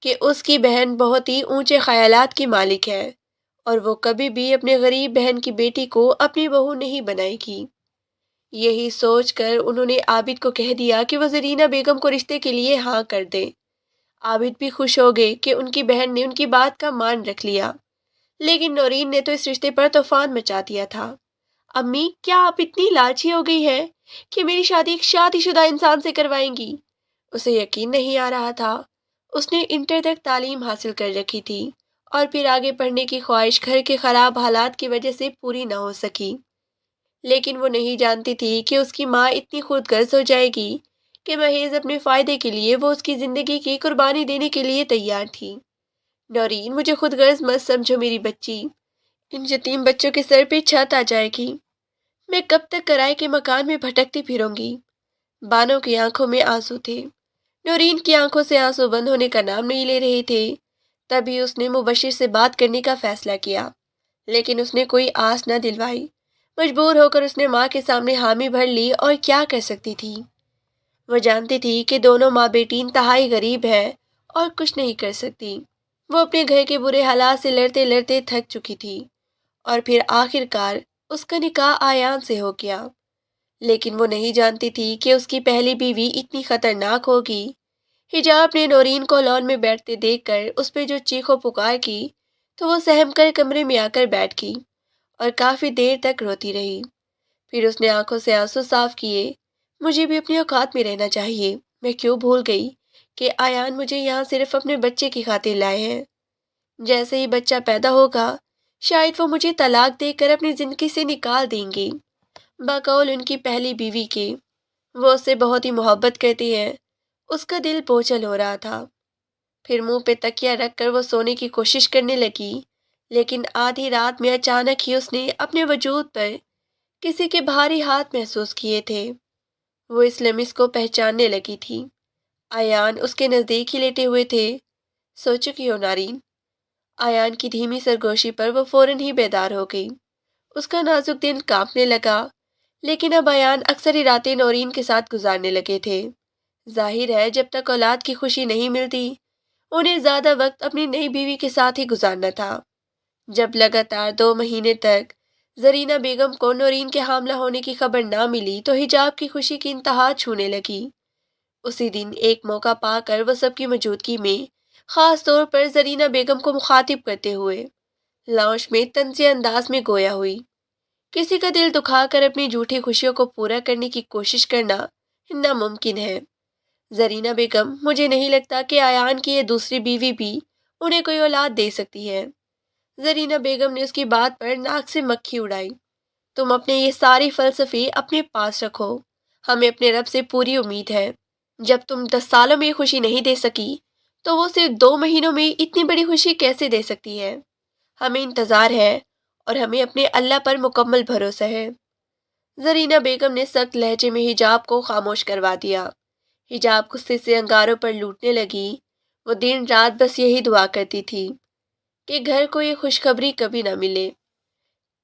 کہ اس کی بہن بہت ہی اونچے خیالات کی مالک ہے اور وہ کبھی بھی اپنے غریب بہن کی بیٹی کو اپنی بہو نہیں بنائے گی۔ یہی سوچ کر انہوں نے عابد کو کہہ دیا کہ وہ زرینہ بیگم کو رشتے کے لیے ہاں کر دے۔ عابد بھی خوش ہو گئے کہ ان کی بہن نے ان کی بات کا مان رکھ لیا، لیکن نورین نے تو اس رشتے پر طوفان مچا دیا تھا۔ امی، کیا آپ اتنی لالچی ہو گئی ہے کہ میری شادی ایک شادی شدہ انسان سے کروائیں گی؟ اسے یقین نہیں آ رہا تھا۔ اس نے انٹر تک تعلیم حاصل کر رکھی تھی اور پھر آگے پڑھنے کی خواہش گھر کے خراب حالات کی وجہ سے پوری نہ ہو سکی۔ لیکن وہ نہیں جانتی تھی کہ اس کی ماں اتنی خود غرض ہو جائے گی کہ محض اپنے فائدے کے لیے وہ اس کی زندگی کی قربانی دینے کے لیے تیار تھی۔ نورین، مجھے خود غرض مت سمجھو میری بچی، ان یتیم بچوں کے سر پہ چھت آ جائے گی، میں کب تک کرائے کے مکان میں بھٹکتی پھروں گی؟ بانو کی آنکھوں میں آنسو تھے۔ نورین کی آنکھوں سے آنسو بند ہونے کا نام نہیں لے رہے تھے۔ تبھی اس نے مبشر سے بات کرنے کا فیصلہ کیا، لیکن اس نے کوئی آس نہ دلوائی۔ مجبور ہو کر اس نے ماں کے سامنے حامی بھر لی، اور کیا کر سکتی تھی؟ وہ جانتی تھی کہ دونوں ماں بیٹی انتہائی غریب ہے اور کچھ نہیں کر سکتی۔ وہ اپنے گھر کے برے حالات سے لڑتے لڑتے تھک چکی تھی، اور پھر آخر کار اس کا نکاح آیان سے ہو گیا۔ لیکن وہ نہیں جانتی تھی کہ اس کی پہلی بیوی اتنی خطرناک ہوگی۔ حجاب نے نورین کو لان میں بیٹھتے دیکھ کر اس پہ جو چیخ و پکار کی تو وہ سہم کر کمرے میں آ کر بیٹھ گئی اور کافی دیر تک روتی رہی۔ پھر اس نے آنکھوں سے آنسو صاف کیے۔ مجھے بھی اپنی اوقات میں رہنا چاہیے۔ میں کیوں بھول گئی کہ آیان مجھے یہاں صرف اپنے بچے کی خاطر لائے ہیں؟ جیسے ہی بچہ پیدا ہوگا شاید وہ مجھے طلاق دے کر اپنی زندگی سے نکال دیں گے۔ بقول ان کی پہلی بیوی کے، وہ اس سے بہت ہی محبت کرتی ہے۔ اس کا دل بوجھل ہو رہا تھا۔ پھر منہ پہ تکیہ رکھ کر وہ سونے کی کوشش کرنے لگی، لیکن آدھی رات میں اچانک ہی اس نے اپنے وجود پر کسی کے بھاری ہاتھ محسوس کیے تھے۔ وہ اس لمس کو پہچاننے لگی تھی۔ آیان اس کے نزدیک ہی لیٹے ہوئے تھے۔ سو چکی ہو نارین؟ آیان کی دھیمی سرگوشی پر وہ فوراً ہی بیدار ہو گئی۔ اس کا نازک دل کانپنے لگا، لیکن اب آیان اکثر ہی راتیں نورین کے ساتھ گزارنے لگے تھے۔ ظاہر ہے جب تک اولاد کی خوشی نہیں ملتی انہیں زیادہ وقت اپنی نئی بیوی کے ساتھ ہی گزارنا تھا۔ جب لگاتار 2 مہینے تک زرینہ بیگم کو نورین کے حاملہ ہونے کی خبر نہ ملی تو حجاب کی خوشی کی انتہا چھونے لگی۔ اسی دن ایک موقع پا کر وہ سب کی موجودگی میں خاص طور پر زرینہ بیگم کو مخاطب کرتے ہوئے لاؤنج میں طنزیہ انداز میں گویا ہوئی۔ کسی کا دل دکھا کر اپنی جھوٹی خوشیوں کو پورا کرنے کی کوشش کرنا ناممکن ہے۔ زرینہ بیگم، مجھے نہیں لگتا کہ آیان کی یہ دوسری بیوی بھی انہیں کوئی اولاد دے سکتی ہے۔ زرینہ بیگم نے اس کی بات پر ناک سے مکھی اڑائی۔ تم اپنے یہ ساری فلسفے اپنے پاس رکھو، ہمیں اپنے رب سے پوری امید ہے۔ جب تم 10 سالوں میں یہ خوشی نہیں دے سکی تو وہ صرف 2 مہینوں میں اتنی بڑی خوشی کیسے دے سکتی ہے؟ ہمیں انتظار ہے اور ہمیں اپنے اللہ پر مکمل بھروسہ ہے۔ زرینہ بیگم نے سخت لہجے میں حجاب کو خاموش کروا دیا۔ حجاب غصے سے انگاروں پر لوٹنے لگی۔ وہ دن رات بس یہی دعا کرتی تھی کہ گھر کو یہ خوشخبری کبھی نہ ملے،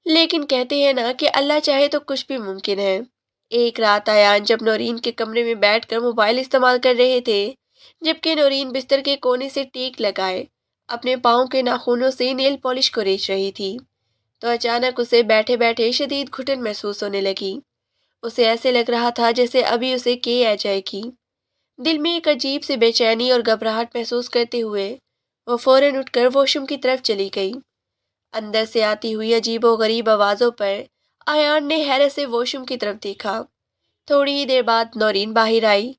لیکن کہتے ہیں نا کہ اللہ چاہے تو کچھ بھی ممکن ہے۔ ایک رات آیان جب نورین کے کمرے میں بیٹھ کر موبائل استعمال کر رہے تھے، جبکہ نورین بستر کے کونے سے ٹیک لگائے اپنے پاؤں کے ناخنوں سے نیل پالش کو ریچھ رہی تھی، تو اچانک اسے بیٹھے بیٹھے شدید گھٹن محسوس ہونے لگی۔ اسے ایسے لگ رہا تھا جیسے ابھی اسے کے آ جائے گی۔ دل میں ایک عجیب سی بے چینی اور گھبراہٹ محسوس کرتے ہوئے وہ فوراً اٹھ کر واش روم کی طرف چلی گئی۔ اندر سے آتی ہوئی عجیب و غریب آوازوں پر آیان نے حیرت سے واش روم کی طرف دیکھا۔ تھوڑی ہی دیر بعد نورین باہر آئی،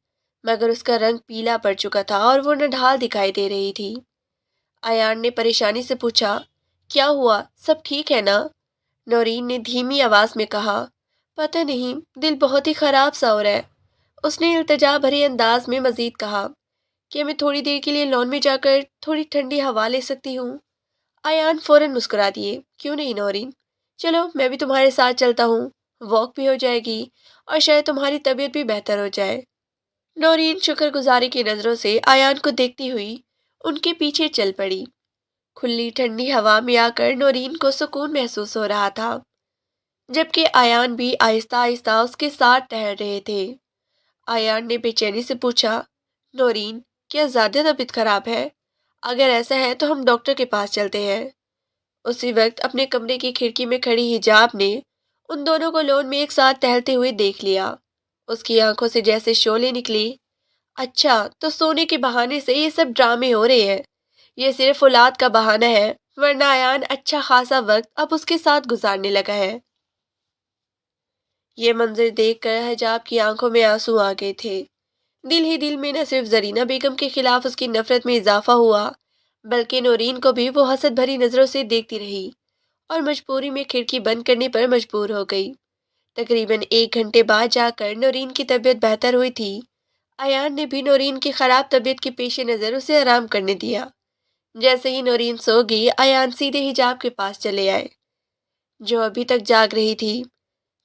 مگر اس کا رنگ پیلا پڑ چکا تھا اور وہ نڈھال دکھائی دے رہی تھی۔ آیان نے پریشانی سے پوچھا، کیا ہوا؟ سب ٹھیک ہے نا؟ نورین نے دھیمی آواز میں کہا، پتہ نہیں، دل بہت ہی خراب سا ہو رہا ہے۔ اس نے التجا بھرے انداز میں مزید کہا، کہ میں تھوڑی دیر کے لیے لان میں جا کر تھوڑی ٹھنڈی ہوا لے سکتی ہوں؟ آیان فوراً مسکرا دیے، کیوں نہیں نورین، چلو میں بھی تمہارے ساتھ چلتا ہوں، واک بھی ہو جائے گی اور شاید تمہاری طبیعت بھی بہتر ہو جائے۔ نورین شکر گزاری کی نظروں سے آیان کو دیکھتی ہوئی ان کے پیچھے چل پڑی۔ کھلی ٹھنڈی ہوا میں آ کر نورین کو سکون محسوس ہو رہا تھا، جبکہ آیان بھی آہستہ آہستہ اس کے ساتھ ٹہل رہے تھے۔ آیان نے بے چینی سے پوچھا، نورین، کیا زیادہ طبیعت خراب ہے؟ اگر ایسا ہے تو ہم ڈاکٹر کے پاس چلتے ہیں۔ اسی وقت اپنے کمرے کی کھڑکی میں کھڑی حجاب نے ان دونوں کو لون میں ایک ساتھ ٹہلتے ہوئے دیکھ لیا۔ اس کی آنکھوں سے جیسے شعلے نکلی۔ اچھا، تو سونے کے بہانے سے یہ سب ڈرامے ہو رہے ہیں۔ یہ صرف اولاد کا بہانہ ہے، ورنہ آیان اچھا خاصا وقت اب اس کے ساتھ گزارنے لگا ہے۔ یہ منظر دیکھ کر حجاب کی آنکھوں میں آنسو آ گئے تھے۔ دل ہی دل میں نہ صرف زرینہ بیگم کے خلاف اس کی نفرت میں اضافہ ہوا بلکہ نورین کو بھی وہ حسد بھری نظروں سے دیکھتی رہی اور مجبوری میں کھڑکی بند کرنے پر مجبور ہو گئی۔ تقریباً 1 گھنٹے بعد جا کر نورین کی طبیعت بہتر ہوئی تھی۔ ایان نے بھی نورین کی خراب طبیعت کے پیش نظر اسے آرام کرنے دیا۔ جیسے ہی نورین سو گئی، ایان سیدھے حجاب کے پاس چلے آئے جو ابھی تک جاگ رہی تھی۔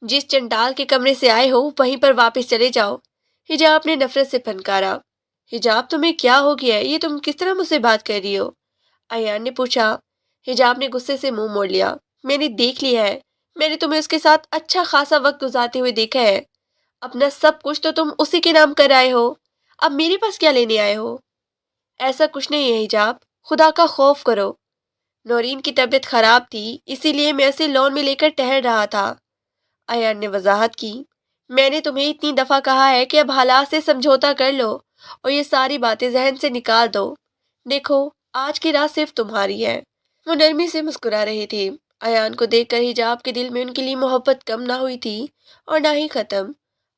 جس چنڈال کے کمرے سے آئے ہو وہیں پر واپس چلے جاؤ، حجاب نے نفرت سے پھنکارا۔ حجاب تمہیں کیا ہو گیا ہے؟ یہ تم کس طرح مجھ سے بات کر رہی ہو؟ ایان نے پوچھا۔ حجاب نے غصے سے منہ موڑ لیا۔ میں نے دیکھ لیا ہے، میں نے تمہیں اس کے ساتھ اچھا خاصا وقت گزارتے ہوئے دیکھا ہے۔ اپنا سب کچھ تو تم اسی کے نام کر آئے ہو، اب میرے پاس کیا لینے آئے ہو؟ ایسا کچھ نہیں ہے حجاب، خدا کا خوف کرو۔ نورین کی طبیعت خراب تھی، اسی لیے میں اسے لون میں لے کر ٹہل رہا تھا۔ ایان نے وضاحت کی۔ میں نے تمہیں اتنی دفعہ کہا ہے کہ اب حالات سے سمجھوتا کر لو اور یہ ساری باتیں ذہن سے نکال دو۔ دیکھو، آج کی رات صرف تمہاری ہے۔ وہ نرمی سے مسکرا رہے تھے۔ ایان کو دیکھ کر حجاب کے دل میں ان کے لیے محبت کم نہ ہوئی تھی اور نہ ہی ختم۔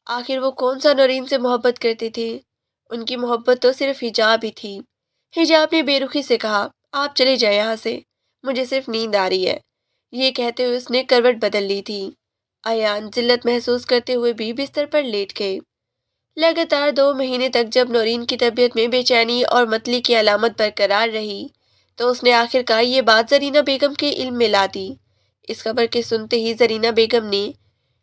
آخر وہ کون سا نورین سے محبت کرتے تھے؟ ان کی محبت تو صرف حجاب ہی تھی۔ حجاب نے بے رخی سے کہا، آپ چلے جائیں یہاں سے، مجھے صرف نیند آ رہی ہے۔ یہ کہتے ہوئے اس نے کروٹ بدل لی تھی۔ ایان ذلت محسوس کرتے ہوئے بھی بستر پر لیٹ گئے۔ لگاتار 2 مہینے تک جب نورین کی طبیعت میں بے چینی اور متلی کی علامت برقرار رہی تو اس نے آخر کار یہ بات زرینہ بیگم کے علم میں لا دی۔ اس خبر کے سنتے ہی زرینہ بیگم نے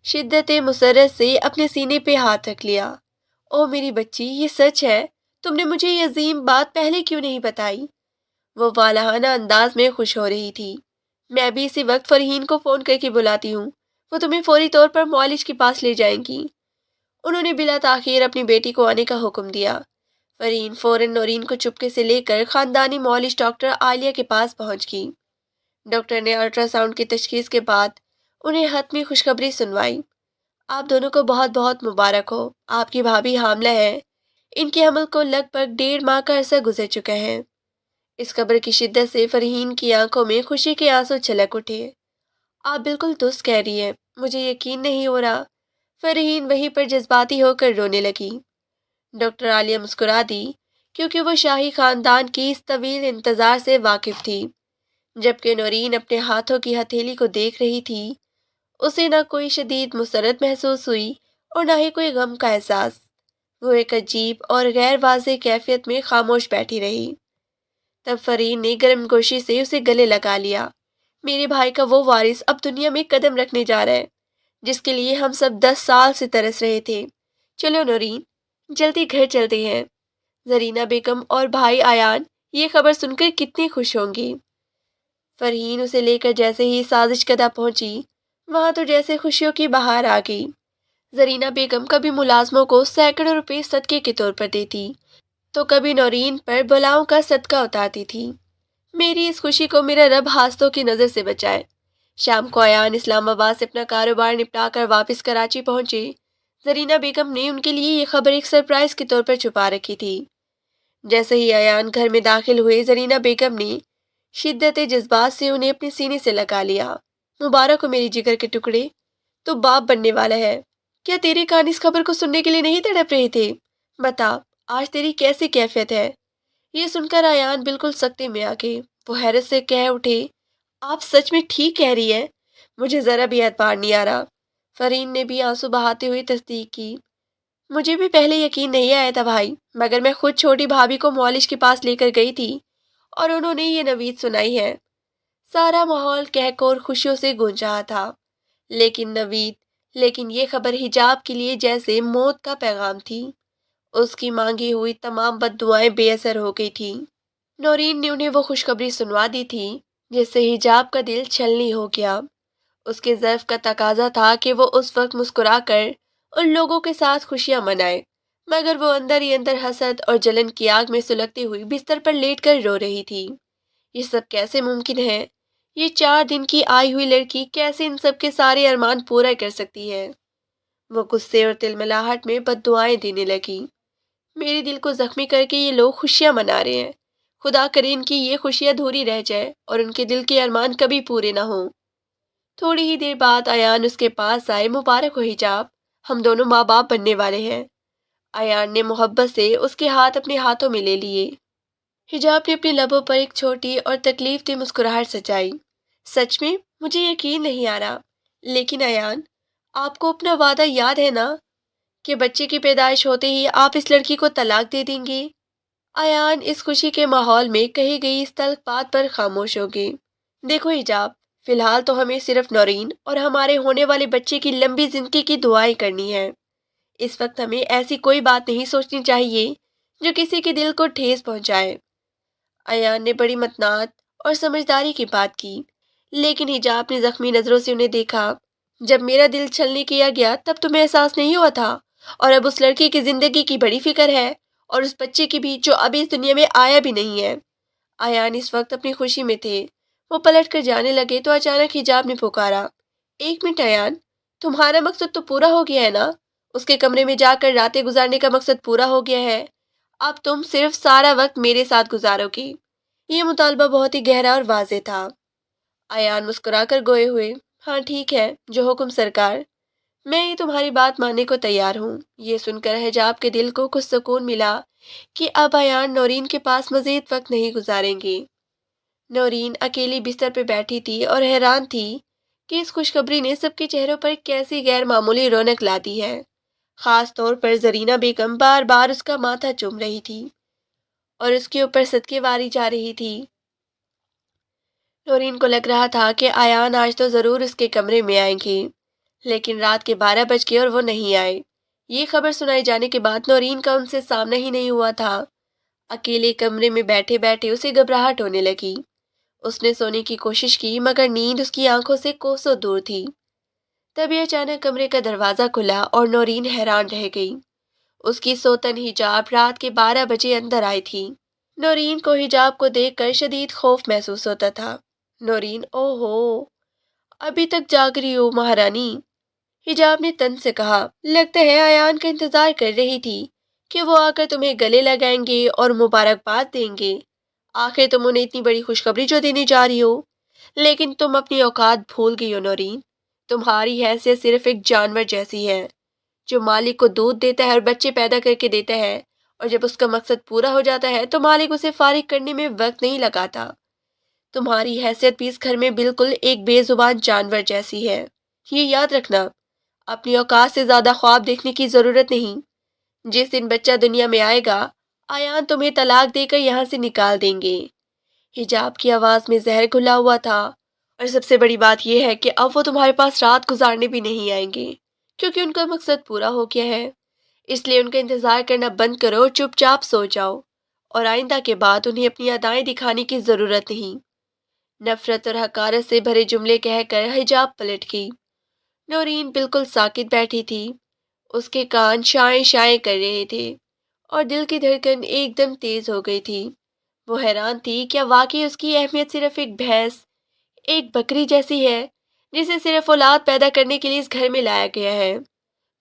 شدت مسرت سے اپنے سینے پہ ہاتھ رکھ لیا۔ او میری بچی، یہ سچ ہے؟ تم نے مجھے یہ عظیم بات پہلے کیوں نہیں بتائی؟ وہ والہانہ انداز میں خوش ہو رہی تھی۔ میں بھی اسی وقت فرحین کو فون کر کے بلاتی ہوں، وہ تمہیں فوری طور پر معالج کے پاس لے جائیں گی۔ انہوں نے بلا تاخیر اپنی بیٹی کو آنے کا حکم دیا۔ فرحین فوراً نورین کو چپکے سے لے کر خاندانی معالج ڈاکٹر عالیہ کے پاس پہنچ گئی۔ ڈاکٹر نے الٹرا ساؤنڈ کی تشخیص کے بعد انہیں حتمی خوشخبری سنوائی۔ آپ دونوں کو بہت بہت مبارک ہو، آپ کی بھابھی حاملہ ہے۔ ان کے حمل کو لگ بھگ 1.5 ماہ کا عرصہ گزر چکا ہے۔ اس خبر کی شدت سے فرحین کی آنکھوں میں خوشی کے آنسو چھلک اٹھے۔ آپ بالکل درست کہہ رہی ہیں، مجھے یقین نہیں ہو رہا۔ فرحین وہیں پر جذباتی ہو کر رونے لگی۔ ڈاکٹر عالیہ مسکرا دی کیونکہ وہ شاہی خاندان کی اس طویل انتظار سے واقف تھی۔ جبکہ نورین اپنے ہاتھوں کی ہتھیلی کو دیکھ رہی تھی، اسے نہ کوئی شدید مسرت محسوس ہوئی اور نہ ہی کوئی غم کا احساس۔ وہ ایک عجیب اور غیر واضح کیفیت میں خاموش بیٹھی رہی۔ تب فرحین نے گرم گوشی سے اسے گلے لگا لیا۔ میرے بھائی کا وہ وارث اب دنیا میں قدم رکھنے جا رہا ہے جس کے لیے ہم سب 10 سال سے ترس رہے تھے۔ چلو نورین، جلدی گھر چلتے ہیں۔ زرینہ بیگم اور بھائی ایان یہ خبر سن کر کتنی خوش ہوں گی۔ فرحین اسے لے کر جیسے ہی سازش کدہ پہنچی، وہاں تو جیسے خوشیوں کی بہار آ گئی۔ زرینہ بیگم کبھی ملازموں کو سینکڑوں روپے صدقے کے طور پر دیتی تو کبھی نورین پر بلاؤں کا صدقہ اتارتی تھی۔ میری اس خوشی کو میرا رب حاسدوں کی نظر سے بچائے۔ شام کو ایان اسلام آباد سے اپنا کاروبار نپٹا کر واپس کراچی پہنچے۔ زرینہ بیگم نے ان کے لیے یہ خبر ایک سرپرائز کے طور پر چھپا رکھی تھی۔ جیسے ہی ایان گھر میں داخل ہوئے، زرینہ بیگم نے شدت جذبات سے انہیں اپنے سینے سے لگا لیا۔ مبارک ہو میری جگر کے ٹکڑے، تو باپ بننے والا ہے۔ کیا تیرے کان اس خبر کو سننے کے لیے نہیں تڑپ رہے تھے؟ بتا، آج تیری کیسی کیفیت ہے؟ یہ سن کر ایان بالکل سکتے میں آ گئے۔ وہ حیرت سے کہہ اٹھے، آپ سچ میں ٹھیک کہہ رہی ہیں، مجھے ذرا بھی اعتبار نہیں آ رہا۔ فرحین نے بھی آنسو بہاتے ہوئے تصدیق کی۔ مجھے بھی پہلے یقین نہیں آیا تھا بھائی، مگر میں خود چھوٹی بھابھی کو معالج کے پاس لے کر گئی تھی اور انہوں نے یہ نوید سنائی ہے۔ سارا ماحول کہک اور خوشیوں سے گونج رہا تھا، لیکن یہ خبر حجاب کے لیے جیسے موت کا پیغام تھی۔ اس کی مانگی ہوئی تمام بد دعائیں بے اثر ہو گئی تھیں۔ نورین نے انہیں وہ خوشخبری سنوا دی تھی جس سے حجاب کا دل چھلنی ہو گیا۔ اس کے ضعف کا تقاضا تھا کہ وہ اس وقت مسکرا کر ان لوگوں کے ساتھ خوشیاں منائے، مگر وہ اندر ہی اندر حسد اور جلن کی آگ میں سلگتی ہوئی بستر پر لیٹ کر رو رہی تھی۔ یہ سب کیسے ممکن ہے؟ یہ 4 دن کی آئی ہوئی لڑکی کیسے ان سب کے سارے ارمان پورا کر سکتی ہے؟ وہ غصے اور تلملاہٹ میں بد دعائیں دینے لگی۔ میرے دل کو زخمی کر کے یہ لوگ خوشیاں منا رہے ہیں، خدا کرے ان کی یہ خوشی ادھوری رہ جائے اور ان کے دل کے ارمان کبھی پورے نہ ہوں۔ تھوڑی ہی دیر بعد ایان اس کے پاس آئے۔ مبارک ہو حجاب، ہم دونوں ماں باپ بننے والے ہیں۔ ایان نے محبت سے اس کے ہاتھ اپنے ہاتھوں میں لے لیے۔ حجاب نے اپنے لبوں پر ایک چھوٹی اور تکلیف دہ مسکراہٹ سجائی۔ سچ میں مجھے یقین نہیں آ رہا، لیکن ایان، آپ کو اپنا وعدہ یاد ہے نا کہ بچے کی پیدائش ہوتے ہی آپ اس لڑکی کو طلاق دے دیں گے؟ ایان اس خوشی کے ماحول میں کہی گئی اس تلخ بات پر خاموش ہو گئی۔ دیکھو حجاب، فی الحال تو ہمیں صرف نورین اور ہمارے ہونے والے بچے کی لمبی زندگی کی دعائیں کرنی ہے۔ اس وقت ہمیں ایسی کوئی بات نہیں سوچنی چاہیے جو کسی کے دل کو ٹھیس پہنچائے۔ ایان نے بڑی متناعت اور سمجھداری کی بات کی، لیکن حجاب نے زخمی نظروں سے انہیں دیکھا۔ جب میرا دل چھلنی کیا گیا تب تمہیں احساس نہیں ہوا تھا، اور اب اس لڑکی کی زندگی کی بڑی فکر ہے، اور اس بچے کی بھی جو ابھی اس دنیا میں آیا بھی نہیں ہے۔ ایان اس وقت اپنی خوشی میں تھے۔ وہ پلٹ کر جانے لگے تو اچانک حجاب نے پکارا، ایک منٹ ایان، تمہارا مقصد تو پورا ہو گیا ہے نا؟ اس کے کمرے میں جا کر راتیں گزارنے کا مقصد پورا ہو گیا ہے۔ اب تم صرف سارا وقت میرے ساتھ گزارو گی۔ یہ مطالبہ بہت ہی گہرا اور واضح تھا۔ ایان مسکرا کر گوئے ہوئے، ہاں ٹھیک ہے، جو حکم سرکار۔ میں یہ تمہاری بات ماننے کو تیار ہوں۔ یہ سن کر حجاب کے دل کو کچھ سکون ملا کہ اب ایان نورین کے پاس مزید وقت نہیں گزاریں گے۔ نورین اکیلی بستر پہ بیٹھی تھی اور حیران تھی کہ اس خوشخبری نے سب کے چہروں پر کیسی غیر معمولی رونق لا دی ہے۔ خاص طور پر زرینہ بیگم بار بار اس کا ماتھا چوم رہی تھی اور اس کے اوپر صدقے واری جا رہی تھی۔ نورین کو لگ رہا تھا کہ ایان آج تو ضرور اس کے کمرے میں آئیں گے، لیکن رات کے 12 بج گئے اور وہ نہیں آئے۔ یہ خبر سنائی جانے کے بعد نورین کا ان سے سامنا ہی نہیں ہوا تھا۔ اکیلے کمرے میں بیٹھے بیٹھے اسے گھبراہٹ ہونے لگی۔ اس نے سونے کی کوشش کی مگر نیند اس کی آنکھوں سے کوسوں دور تھی۔ تبھی اچانک کمرے کا دروازہ کھلا اور نورین حیران رہ گئی۔ اس کی سوتن حجاب رات کے 12 بجے اندر آئی تھی۔ نورین کو حجاب کو دیکھ کر شدید خوف محسوس ہوتا تھا۔ نورین، او ہو، ابھی تک جاگ رہی ہو مہارانی؟ حجاب نے تن سے کہا، لگتا ہے ایان کا انتظار کر رہی تھی کہ وہ آ کر تمہیں گلے لگائیں گے اور مبارکباد دیں گے۔ آخر تم انہیں اتنی بڑی خوشخبری جو دینے جا رہی ہو، لیکن تم اپنی اوقات بھول گئی ہو نورین۔ تمہاری حیثیت صرف ایک جانور جیسی ہے جو مالک کو دودھ دیتا ہے اور بچے پیدا کر کے دیتا ہے، اور جب اس کا مقصد پورا ہو جاتا ہے تو مالک اسے فارغ کرنے میں وقت نہیں لگاتا۔ تمہاری حیثیت بھی اس گھر میں بالکل ایک بے زبان جانور جیسی ہے۔ یہ یاد رکھنا، اپنی اوقات سے زیادہ خواب دیکھنے کی ضرورت نہیں۔ جس دن بچہ دنیا میں آئے گا، ایان تمہیں طلاق دے کر یہاں سے نکال دیں گے۔ حجاب کی آواز میں زہر گھلا ہوا تھا، اور سب سے بڑی بات یہ ہے کہ اب وہ تمہارے پاس رات گزارنے بھی نہیں آئیں گے، کیونکہ ان کا مقصد پورا ہو گیا ہے۔ اس لیے ان کا انتظار کرنا بند کرو اور چپ چاپ سو جاؤ، اور آئندہ کے بعد انہیں اپنی ادائیں دکھانے کی ضرورت نہیں۔ نفرت اور حقارت سے بھرے جملے کہہ کر حجاب پلٹ گئی۔ نورین بالکل ساکت بیٹھی تھی۔ اس کے کان شائیں شائیں کر رہے تھے اور دل کی دھڑکن ایک دم تیز ہو گئی تھی۔ وہ حیران تھی، کیا واقعی اس کی اہمیت صرف ایک بھینس، ایک بکری جیسی ہے جسے صرف اولاد پیدا کرنے کے لیے اس گھر میں لایا گیا ہے؟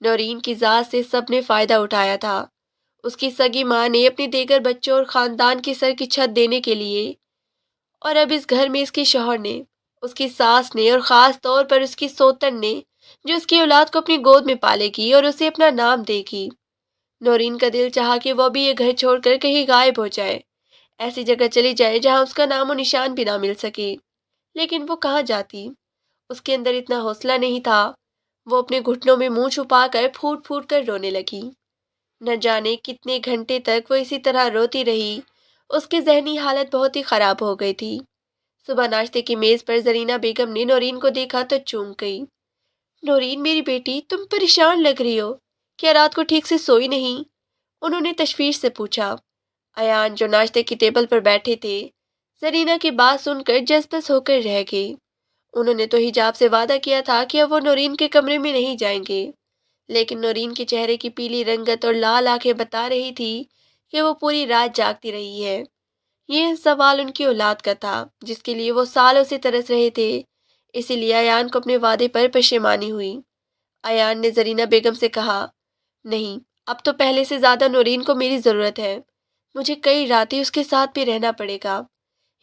نورین کی ذات سے سب نے فائدہ اٹھایا تھا۔ اس کی سگی ماں نے اپنے دیگر بچوں اور خاندان کی سر کی چھت دینے کے لیے، اور اب اس گھر میں اس کے شوہر نے، اس کی ساس نے، اور خاص طور پر اس کی سوتن نے، جو اس کی اولاد کو اپنی گود میں پالے گی اور اسے اپنا نام دے گی۔ نورین کا دل چاہا کہ وہ بھی یہ گھر چھوڑ کر کہیں غائب ہو جائے، ایسی جگہ چلی جائے جہاں اس کا نام و نشان بھی نہ مل سکے۔ لیکن وہ کہاں جاتی؟ اس کے اندر اتنا حوصلہ نہیں تھا۔ وہ اپنے گھٹنوں میں منہ چھپا کر پھوٹ پھوٹ کر رونے لگی۔ نہ جانے کتنے گھنٹے تک وہ اسی طرح روتی رہی۔ اس کی ذہنی حالت بہت ہی خراب ہو گئی تھی۔ صبح ناشتے کی میز پر زرینہ بیگم نے نورین کو دیکھا تو چونک گئی۔ نورین میری بیٹی، تم پریشان لگ رہی ہو، کیا رات کو ٹھیک سے سوئی نہیں؟ انہوں نے تشویش سے پوچھا۔ ایان جو ناشتے کی ٹیبل پر بیٹھے تھے، زرینہ کی بات سن کر جذبس ہو کر رہ گئے۔ انہوں نے تو حجاب سے وعدہ کیا تھا کہ اب وہ نورین کے کمرے میں نہیں جائیں گے، لیکن نورین کے چہرے کی پیلی رنگت اور لال آنکھیں بتا رہی تھی کہ وہ پوری رات جاگتی رہی ہے۔ یہ سوال ان کی اولاد کا تھا جس کے لیے وہ سالوں سے ترس رہے تھے، اسی لیے ایان کو اپنے وعدے پر پشیمانی ہوئی۔ ایان نے زرینہ بیگم سے کہا، نہیں، اب تو پہلے سے زیادہ نورین کو میری ضرورت ہے، مجھے کئی راتیں اس کے ساتھ بھی رہنا پڑے گا۔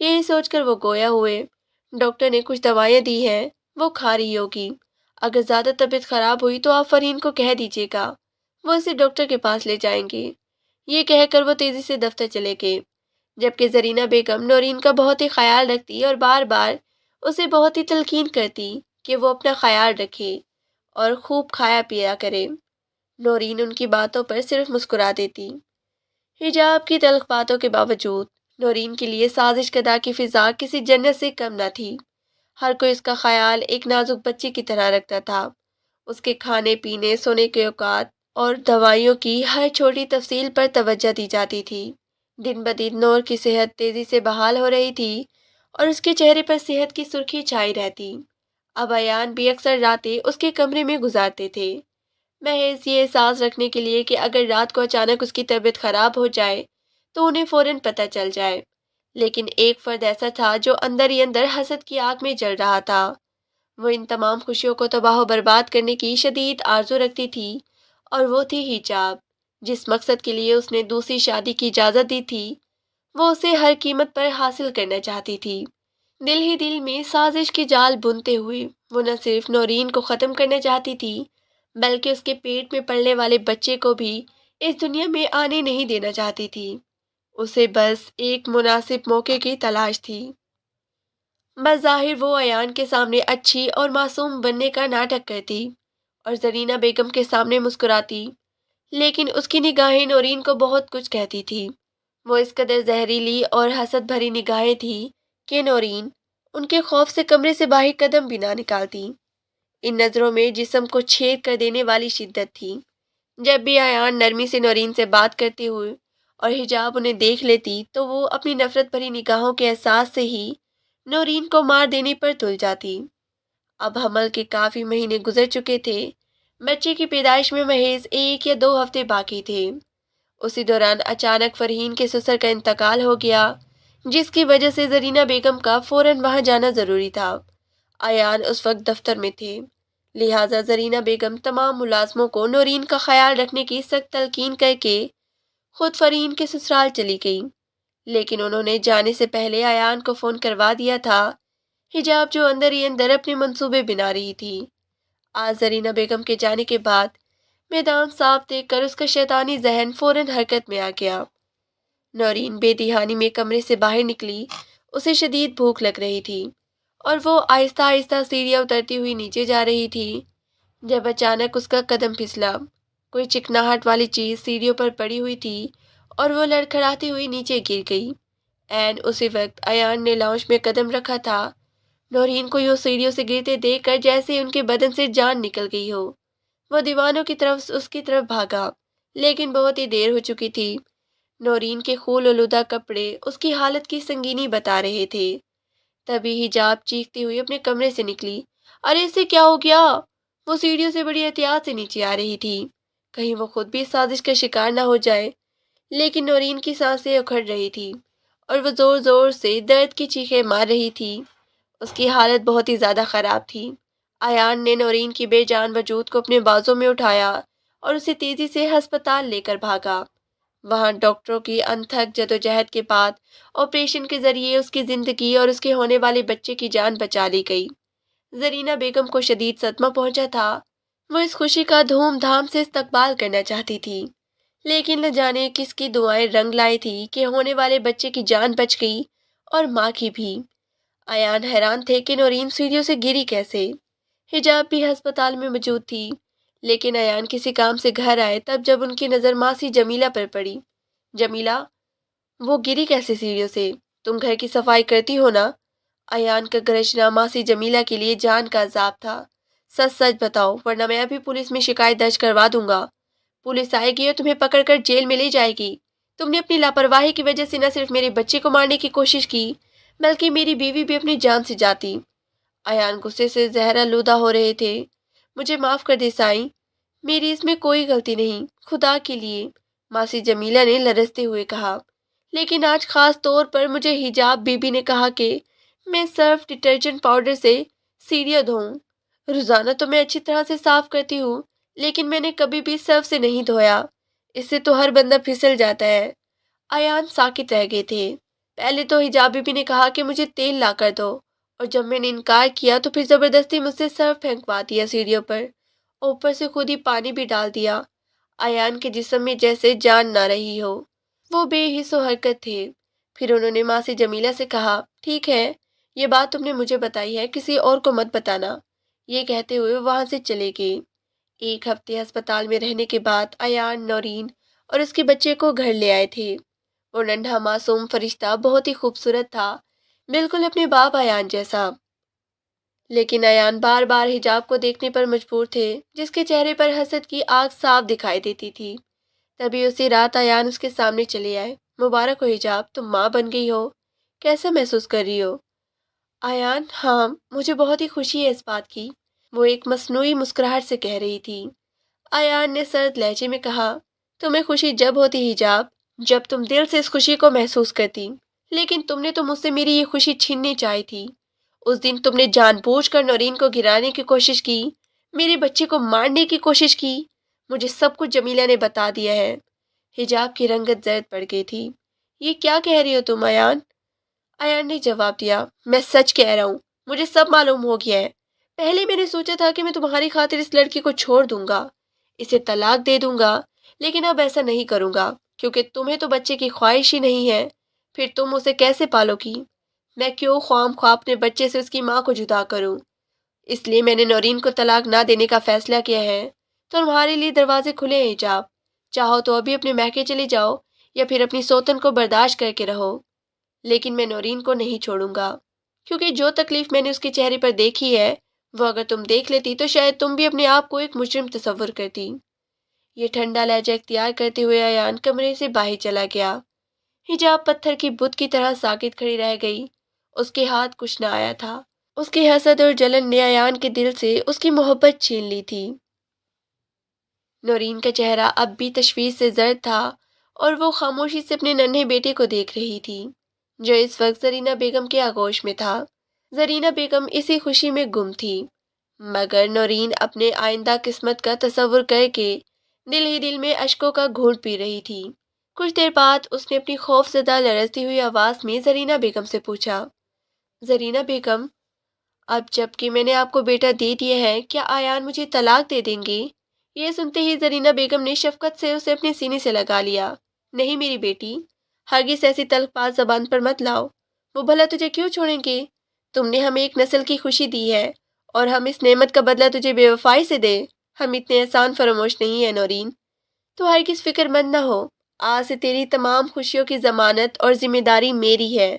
یہی سوچ کر وہ گویا ہوئے۔ ڈاکٹر نے کچھ دوائیں دی ہیں، وہ کھا رہی ہوگی۔ اگر زیادہ طبیعت خراب ہوئی تو آپ فرین کو کہہ دیجیے گا، وہ اسے ڈاکٹر کے پاس لے جائیں گے۔ یہ کہہ کر وہ تیزی سے دفتر چلے گئے۔ جبکہ زرینہ بیگم نورین کا بہت ہی خیال رکھتی اور بار بار اسے بہت ہی تلقین کرتی کہ وہ اپنا خیال رکھے اور خوب کھایا پیا کرے۔ نورین ان کی باتوں پر صرف مسکرا دیتی۔ حجاب کی تلخ باتوں کے باوجود نورین کے لیے سازش کدہ کی فضا کسی جنت سے کم نہ تھی۔ ہر کوئی اس کا خیال ایک نازک بچے کی طرح رکھتا تھا۔ اس کے کھانے پینے، سونے کے اوقات اور دوائیوں کی ہر چھوٹی تفصیل پر توجہ دی جاتی تھی۔ دن بدن نور کی صحت تیزی سے بحال ہو رہی تھی اور اس کے چہرے پر صحت کی سرخی چھائی رہتی۔ اب ایان بھی اکثر راتیں اس کے کمرے میں گزارتے تھے، محض یہ احساس رکھنے کے لیے کہ اگر رات کو اچانک اس کی طبیعت خراب ہو جائے تو انہیں فوراً پتہ چل جائے۔ لیکن ایک فرد ایسا تھا جو اندر ہی اندر حسد کی آگ میں جل رہا تھا۔ وہ ان تمام خوشیوں کو تباہ و برباد کرنے کی شدید آرزو رکھتی تھی، اور وہ تھی حجاب۔ جس مقصد کے لیے اس نے دوسری شادی کی اجازت دی تھی، وہ اسے ہر قیمت پر حاصل کرنا چاہتی تھی۔ دل ہی دل میں سازش کی جال بنتے ہوئے وہ نہ صرف نورین کو ختم کرنا چاہتی تھی، بلکہ اس کے پیٹ میں پلنے والے بچے کو بھی اس دنیا میں آنے نہیں دینا چاہتی تھی۔ اسے بس ایک مناسب موقع کی تلاش تھی۔ بظاہر وہ ایان کے سامنے اچھی اور معصوم بننے کا ناٹک کرتی اور زرینہ بیگم کے سامنے مسکراتی، لیکن اس کی نگاہیں نورین کو بہت کچھ کہتی تھی۔ وہ اس قدر زہریلی اور حسد بھری نگاہیں تھیں کہ نورین ان کے خوف سے کمرے سے باہر قدم بھی نہ نکالتی۔ ان نظروں میں جسم کو چھید کر دینے والی شدت تھی۔ جب بھی ایان نرمی سے نورین سے بات کرتے ہوئے اور حجاب انہیں دیکھ لیتی تو وہ اپنی نفرت بھری نگاہوں کے احساس سے ہی نورین کو مار دینے پر تل جاتی۔ اب حمل کے کافی مہینے گزر چکے تھے۔ بچے کی پیدائش میں محض 1 یا 2 ہفتے باقی تھے۔ اسی دوران اچانک فرحین کے سسر کا انتقال ہو گیا، جس کی وجہ سے زرینہ بیگم کا فوراً وہاں جانا ضروری تھا۔ ایان اس وقت دفتر میں تھے، لہٰذا زرینہ بیگم تمام ملازموں کو نورین کا خیال رکھنے کی سخت تلقین کر کے خود فرحین کے سسرال چلی گئیں۔ لیکن انہوں نے جانے سے پہلے ایان کو فون کروا دیا تھا، حجاب جو اندر ہی اندر اپنے منصوبے بنا رہی تھی۔ آج زرینہ بیگم کے جانے کے بعد میدان صاف دیکھ کر اس کا شیطانی ذہن فوراً حرکت میں آ گیا۔ نورین بے دہانی میں کمرے سے باہر نکلی۔ اسے شدید بھوک لگ رہی تھی اور وہ آہستہ آہستہ سیڑھیاں اترتی ہوئی نیچے جا رہی تھی جب اچانک اس کا قدم پھسلا۔ کوئی چکناہٹ والی چیز سیڑھیوں پر پڑی ہوئی تھی اور وہ لڑکھڑاتی ہوئی نیچے گر گئی۔ عین اسی وقت ایان نے لاؤنج میں قدم رکھا تھا۔ نورین کو یوں سیڑھیوں سے گرتے دیکھ کر جیسے ان کے بدن سے جان نکل گئی ہو، وہ دیوانوں کی طرف اس کی طرف بھاگا، لیکن بہت ہی دیر ہو چکی تھی۔ نورین کے خول آلودہ کپڑے اس کی حالت کی سنگینی بتا رہے تھے۔ تبھی حجاب چیختی ہوئی اپنے کمرے سے نکلی۔ ارے اسے کیا ہو گیا؟ وہ سیڑھیوں سے بڑی احتیاط سے نیچے آ رہی تھی، کہیں وہ خود بھی اس سازش کا شکار نہ ہو جائے۔ لیکن نورین کی سانسیں اکھڑ رہی تھی اور وہ زور زور سے درد کی چیخیں مار رہی تھی۔ اس کی حالت بہت ہی زیادہ خراب تھی۔ ایان نے نورین کی بے جان وجود کو اپنے بازوں میں اٹھایا اور اسے تیزی سے ہسپتال لے کر بھاگا۔ وہاں ڈاکٹروں کی انتھک جدوجہد کے بعد آپریشن کے ذریعے اس کی زندگی اور اس کے ہونے والے بچے کی جان بچا لی گئی۔ زرینہ بیگم کو شدید صدمہ پہنچا تھا۔ وہ اس خوشی کا دھوم دھام سے استقبال کرنا چاہتی تھی، لیکن نہ جانے کس کی دعائیں رنگ لائی تھی کہ ہونے والے بچے کی جان بچ گئی اور ماں کی بھی۔ ایان حیران تھے کہ نورین سیڑھیوں سے گری کیسے۔ حجاب بھی ہسپتال میں موجود تھی، لیکن ایان کسی کام سے گھر آئے تب جب ان کی نظر ماسی جمیلہ پر پڑی۔ جمیلہ، وہ گری کیسے سیڑھیوں سے؟ تم گھر کی صفائی کرتی ہو نا؟ ایان کا گرجنا ماسی جمیلہ کے لیے جان کا عذاب تھا۔ سچ سچ بتاؤ ورنہ میں ابھی پولیس میں شکایت درج کروا دوں گا۔ پولیس آئے گی اور تمہیں پکڑ کر جیل میں لے جائے گی۔ تم نے اپنی لاپرواہی کی وجہ سے نہ صرف میرے بچے کو مارنے کی کوشش کی بلکہ میری بیوی بھی اپنی جان سے جاتی۔ ایان غصے سے زہر آلودہ ہو رہے تھے۔ مجھے معاف کر دے سائیں، میری اس میں کوئی غلطی نہیں، خدا کے لیے، ماسی جمیلہ نے لرزتے ہوئے کہا۔ لیکن آج خاص طور پر مجھے حجاب بی بی نے کہا کہ میں سرف ڈٹرجنٹ پاؤڈر سے سیڑھیاں دھوؤں۔ روزانہ تو میں اچھی طرح سے صاف کرتی ہوں، لیکن میں نے کبھی بھی سرف سے نہیں دھویا، اس سے تو ہر بندہ پھسل جاتا ہے۔ ایان ساکت رہ گئے تھے۔ پہلے تو حجاب بی بی نے کہا کہ مجھے تیل لا کر دو، اور جب میں نے انکار کیا تو پھر زبردستی مجھ سے سرف پھینکوا دیا سیڑھیوں پر، اوپر سے خود ہی پانی بھی ڈال دیا۔ ایان کے جسم میں جیسے جان نہ رہی ہو، وہ بے حس و حرکت تھے۔ پھر انہوں نے ماں سے جمیلہ سے کہا، ٹھیک ہے، یہ بات تم نے مجھے بتائی ہے، کسی اور کو مت بتانا۔ یہ کہتے ہوئے وہ وہاں سے چلے گئے۔ ایک ہفتے ہسپتال میں رہنے کے بعد ایان نورین اور اس کے بچے کو گھر لے آئے تھے۔ وہ ننھا معصوم فرشتہ بہت ہی خوبصورت تھا، بالکل اپنے باپ ایان جیسا۔ لیکن ایان بار بار حجاب کو دیکھنے پر مجبور تھے، جس کے چہرے پر حسد کی آگ صاف دکھائی دیتی تھی۔ تبھی اسی رات ایان اس کے سامنے چلے آئے۔ مبارک ہو حجاب، تم ماں بن گئی ہو، کیسا محسوس کر رہی ہو؟ ایان، ہاں، مجھے بہت ہی خوشی ہے اس بات کی، وہ ایک مصنوعی مسکراہٹ سے کہہ رہی تھی۔ ایان نے سرد لہجے میں کہا، تمہیں خوشی جب ہوتی حجاب، جب تم دل سے اس خوشی کو محسوس کرتی، لیکن تم نے تو مجھ سے میری یہ خوشی چھیننی چاہی تھی۔ اس دن تم نے جان بوجھ کر نورین کو گرانے کی کوشش کی، میرے بچے کو مارنے کی کوشش کی، مجھے سب کچھ جمیلہ نے بتا دیا ہے۔ حجاب کی رنگت زرد پڑ گئی تھی۔ یہ کیا کہہ رہی ہو تم ایان؟ ایان نے جواب دیا، میں سچ کہہ رہا ہوں، مجھے سب معلوم ہو گیا ہے۔ پہلے میں نے سوچا تھا کہ میں تمہاری خاطر اس لڑکی کو چھوڑ دوں گا، اسے طلاق دے دوں گا، لیکن اب ایسا نہیں کروں گا، کیونکہ تمہیں تو بچے کی خواہش ہی نہیں ہے، پھر تم اسے کیسے پالو گی؟ میں کیوں خواہ مخواہ اپنے بچے سے اس کی ماں کو جدا کروں؟ اس لیے میں نے نورین کو طلاق نہ دینے کا فیصلہ کیا ہے۔ تو تمہارے لیے دروازے کھلے ہیں حجاب، چاہو تو ابھی اپنے میکے چلی جاؤ یا پھر اپنی سوتن کو برداشت کر کے رہو، لیکن میں نورین کو نہیں چھوڑوں گا، کیونکہ جو تکلیف میں نے اس کے چہرے پر دیکھی ہے وہ اگر تم دیکھ لیتی تو شاید تم بھی اپنے آپ کو ایک مجرم تصور کرتی۔ یہ ٹھنڈا لہجہ اختیار کرتے ہوئے ایان کمرے سے باہر چلا گیا۔ حجاب پتھر کی بت کی طرح ساکت کھڑی رہ گئی، اس کے ہاتھ کچھ نہ آیا تھا۔ اس کی حسد اور جلن نے ایان کے دل سے اس کی محبت چھین لی تھی۔ نورین کا چہرہ اب بھی تشویش سے زرد تھا اور وہ خاموشی سے اپنے ننھے بیٹے کو دیکھ رہی تھی، جو اس وقت زرینہ بیگم کے آغوش میں تھا۔ زرینہ بیگم اسی خوشی میں گم تھی، مگر نورین اپنے آئندہ قسمت کا تصور کر کے دل ہی دل میں اشکوں کا گھونٹ پی رہی تھی۔ کچھ دیر بعد اس نے اپنی خوف زدہ لرزتی ہوئی آواز میں زرینہ بیگم سے پوچھا، زرینہ بیگم، اب جب کہ میں نے آپ کو بیٹا دے دیا ہے، کیا ایان مجھے طلاق دے دیں گے؟ یہ سنتے ہی زرینہ بیگم نے شفقت سے اسے اپنے سینے سے لگا لیا۔ نہیں میری بیٹی، ہرگز ایسی تلخ بات زبان پر مت لاؤ، وہ بھلا تجھے کیوں چھوڑیں گے؟ تم نے ہمیں ایک نسل کی خوشی دی ہے اور ہم اس نعمت کا بدلہ تجھے بے وفائی سے دیں؟ ہم اتنے احسان فراموش نہیں ہیں نورین، تو ہرگز فکر مند نہ ہو، آج سے تیری تمام خوشیوں کی ضمانت اور ذمہ داری میری ہے۔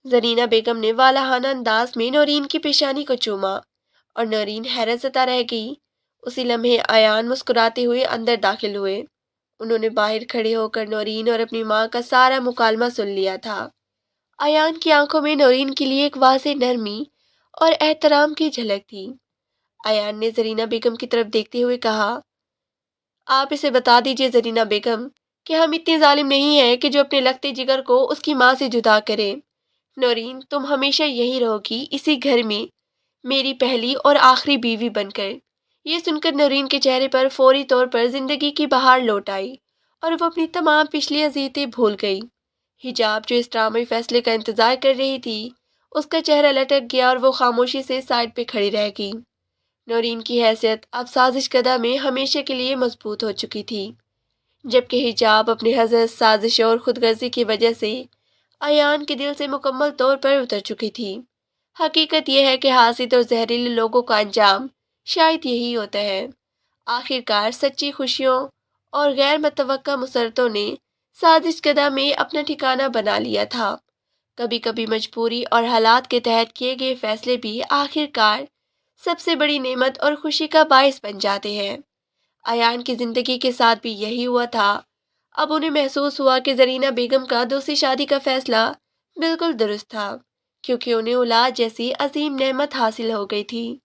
زرینہ بیگم نے والہانہ انداز میں نورین کی پیشانی کو چوما اور نورین حیرت زدہ رہ گئی۔ اسی لمحے ایان مسکراتے ہوئے اندر داخل ہوئے۔ انہوں نے باہر کھڑے ہو کر نورین اور اپنی ماں کا سارا مکالمہ سن لیا تھا۔ ایان کی آنکھوں میں نورین کے لیے ایک واضح نرمی اور احترام کی جھلک تھی۔ ایان نے زرینہ بیگم کی طرف دیکھتے ہوئے کہا، آپ اسے بتا دیجئے زرینہ بیگم کہ ہم اتنے ظالم نہیں ہیں کہ جو اپنے لگتے جگر کو اس کی ماں سے جدا کریں۔ نورین، تم ہمیشہ یہی رہو گی، اسی گھر میں، میری پہلی اور آخری بیوی بن کر۔ یہ سن کر نورین کے چہرے پر فوری طور پر زندگی کی بہار لوٹ آئی اور وہ اپنی تمام پچھلی اذیتیں بھول گئی۔ حجاب جو اس ڈرامائی فیصلے کا انتظار کر رہی تھی، اس کا چہرہ لٹک گیا اور وہ خاموشی سے سائڈ پہ کھڑی رہ گئی۔ نورین کی حیثیت اب سازش کدہ میں ہمیشہ کے لیے مضبوط ہو چکی تھی، جبکہ حجاب اپنی حسد، سازش اور خود غرضی کی وجہ سے ایان کے دل سے مکمل طور پر اتر چکی تھی۔ حقیقت یہ ہے کہ حاسد اور زہریلے لوگوں کا انجام شاید یہی ہوتا ہے۔ آخر کار سچی خوشیوں اور غیر متوقع مسرتوں نے سازش کدہ میں اپنا ٹھکانہ بنا لیا تھا۔ کبھی کبھی مجبوری اور حالات کے تحت کیے گئے فیصلے بھی آخر کار سب سے بڑی نعمت اور خوشی کا باعث بن جاتے ہیں۔ ایان کی زندگی کے ساتھ بھی یہی ہوا تھا۔ اب انہیں محسوس ہوا کہ زرینہ بیگم کا دوسری شادی کا فیصلہ بالکل درست تھا، کیونکہ انہیں اولاد جیسی عظیم نعمت حاصل ہو گئی تھی۔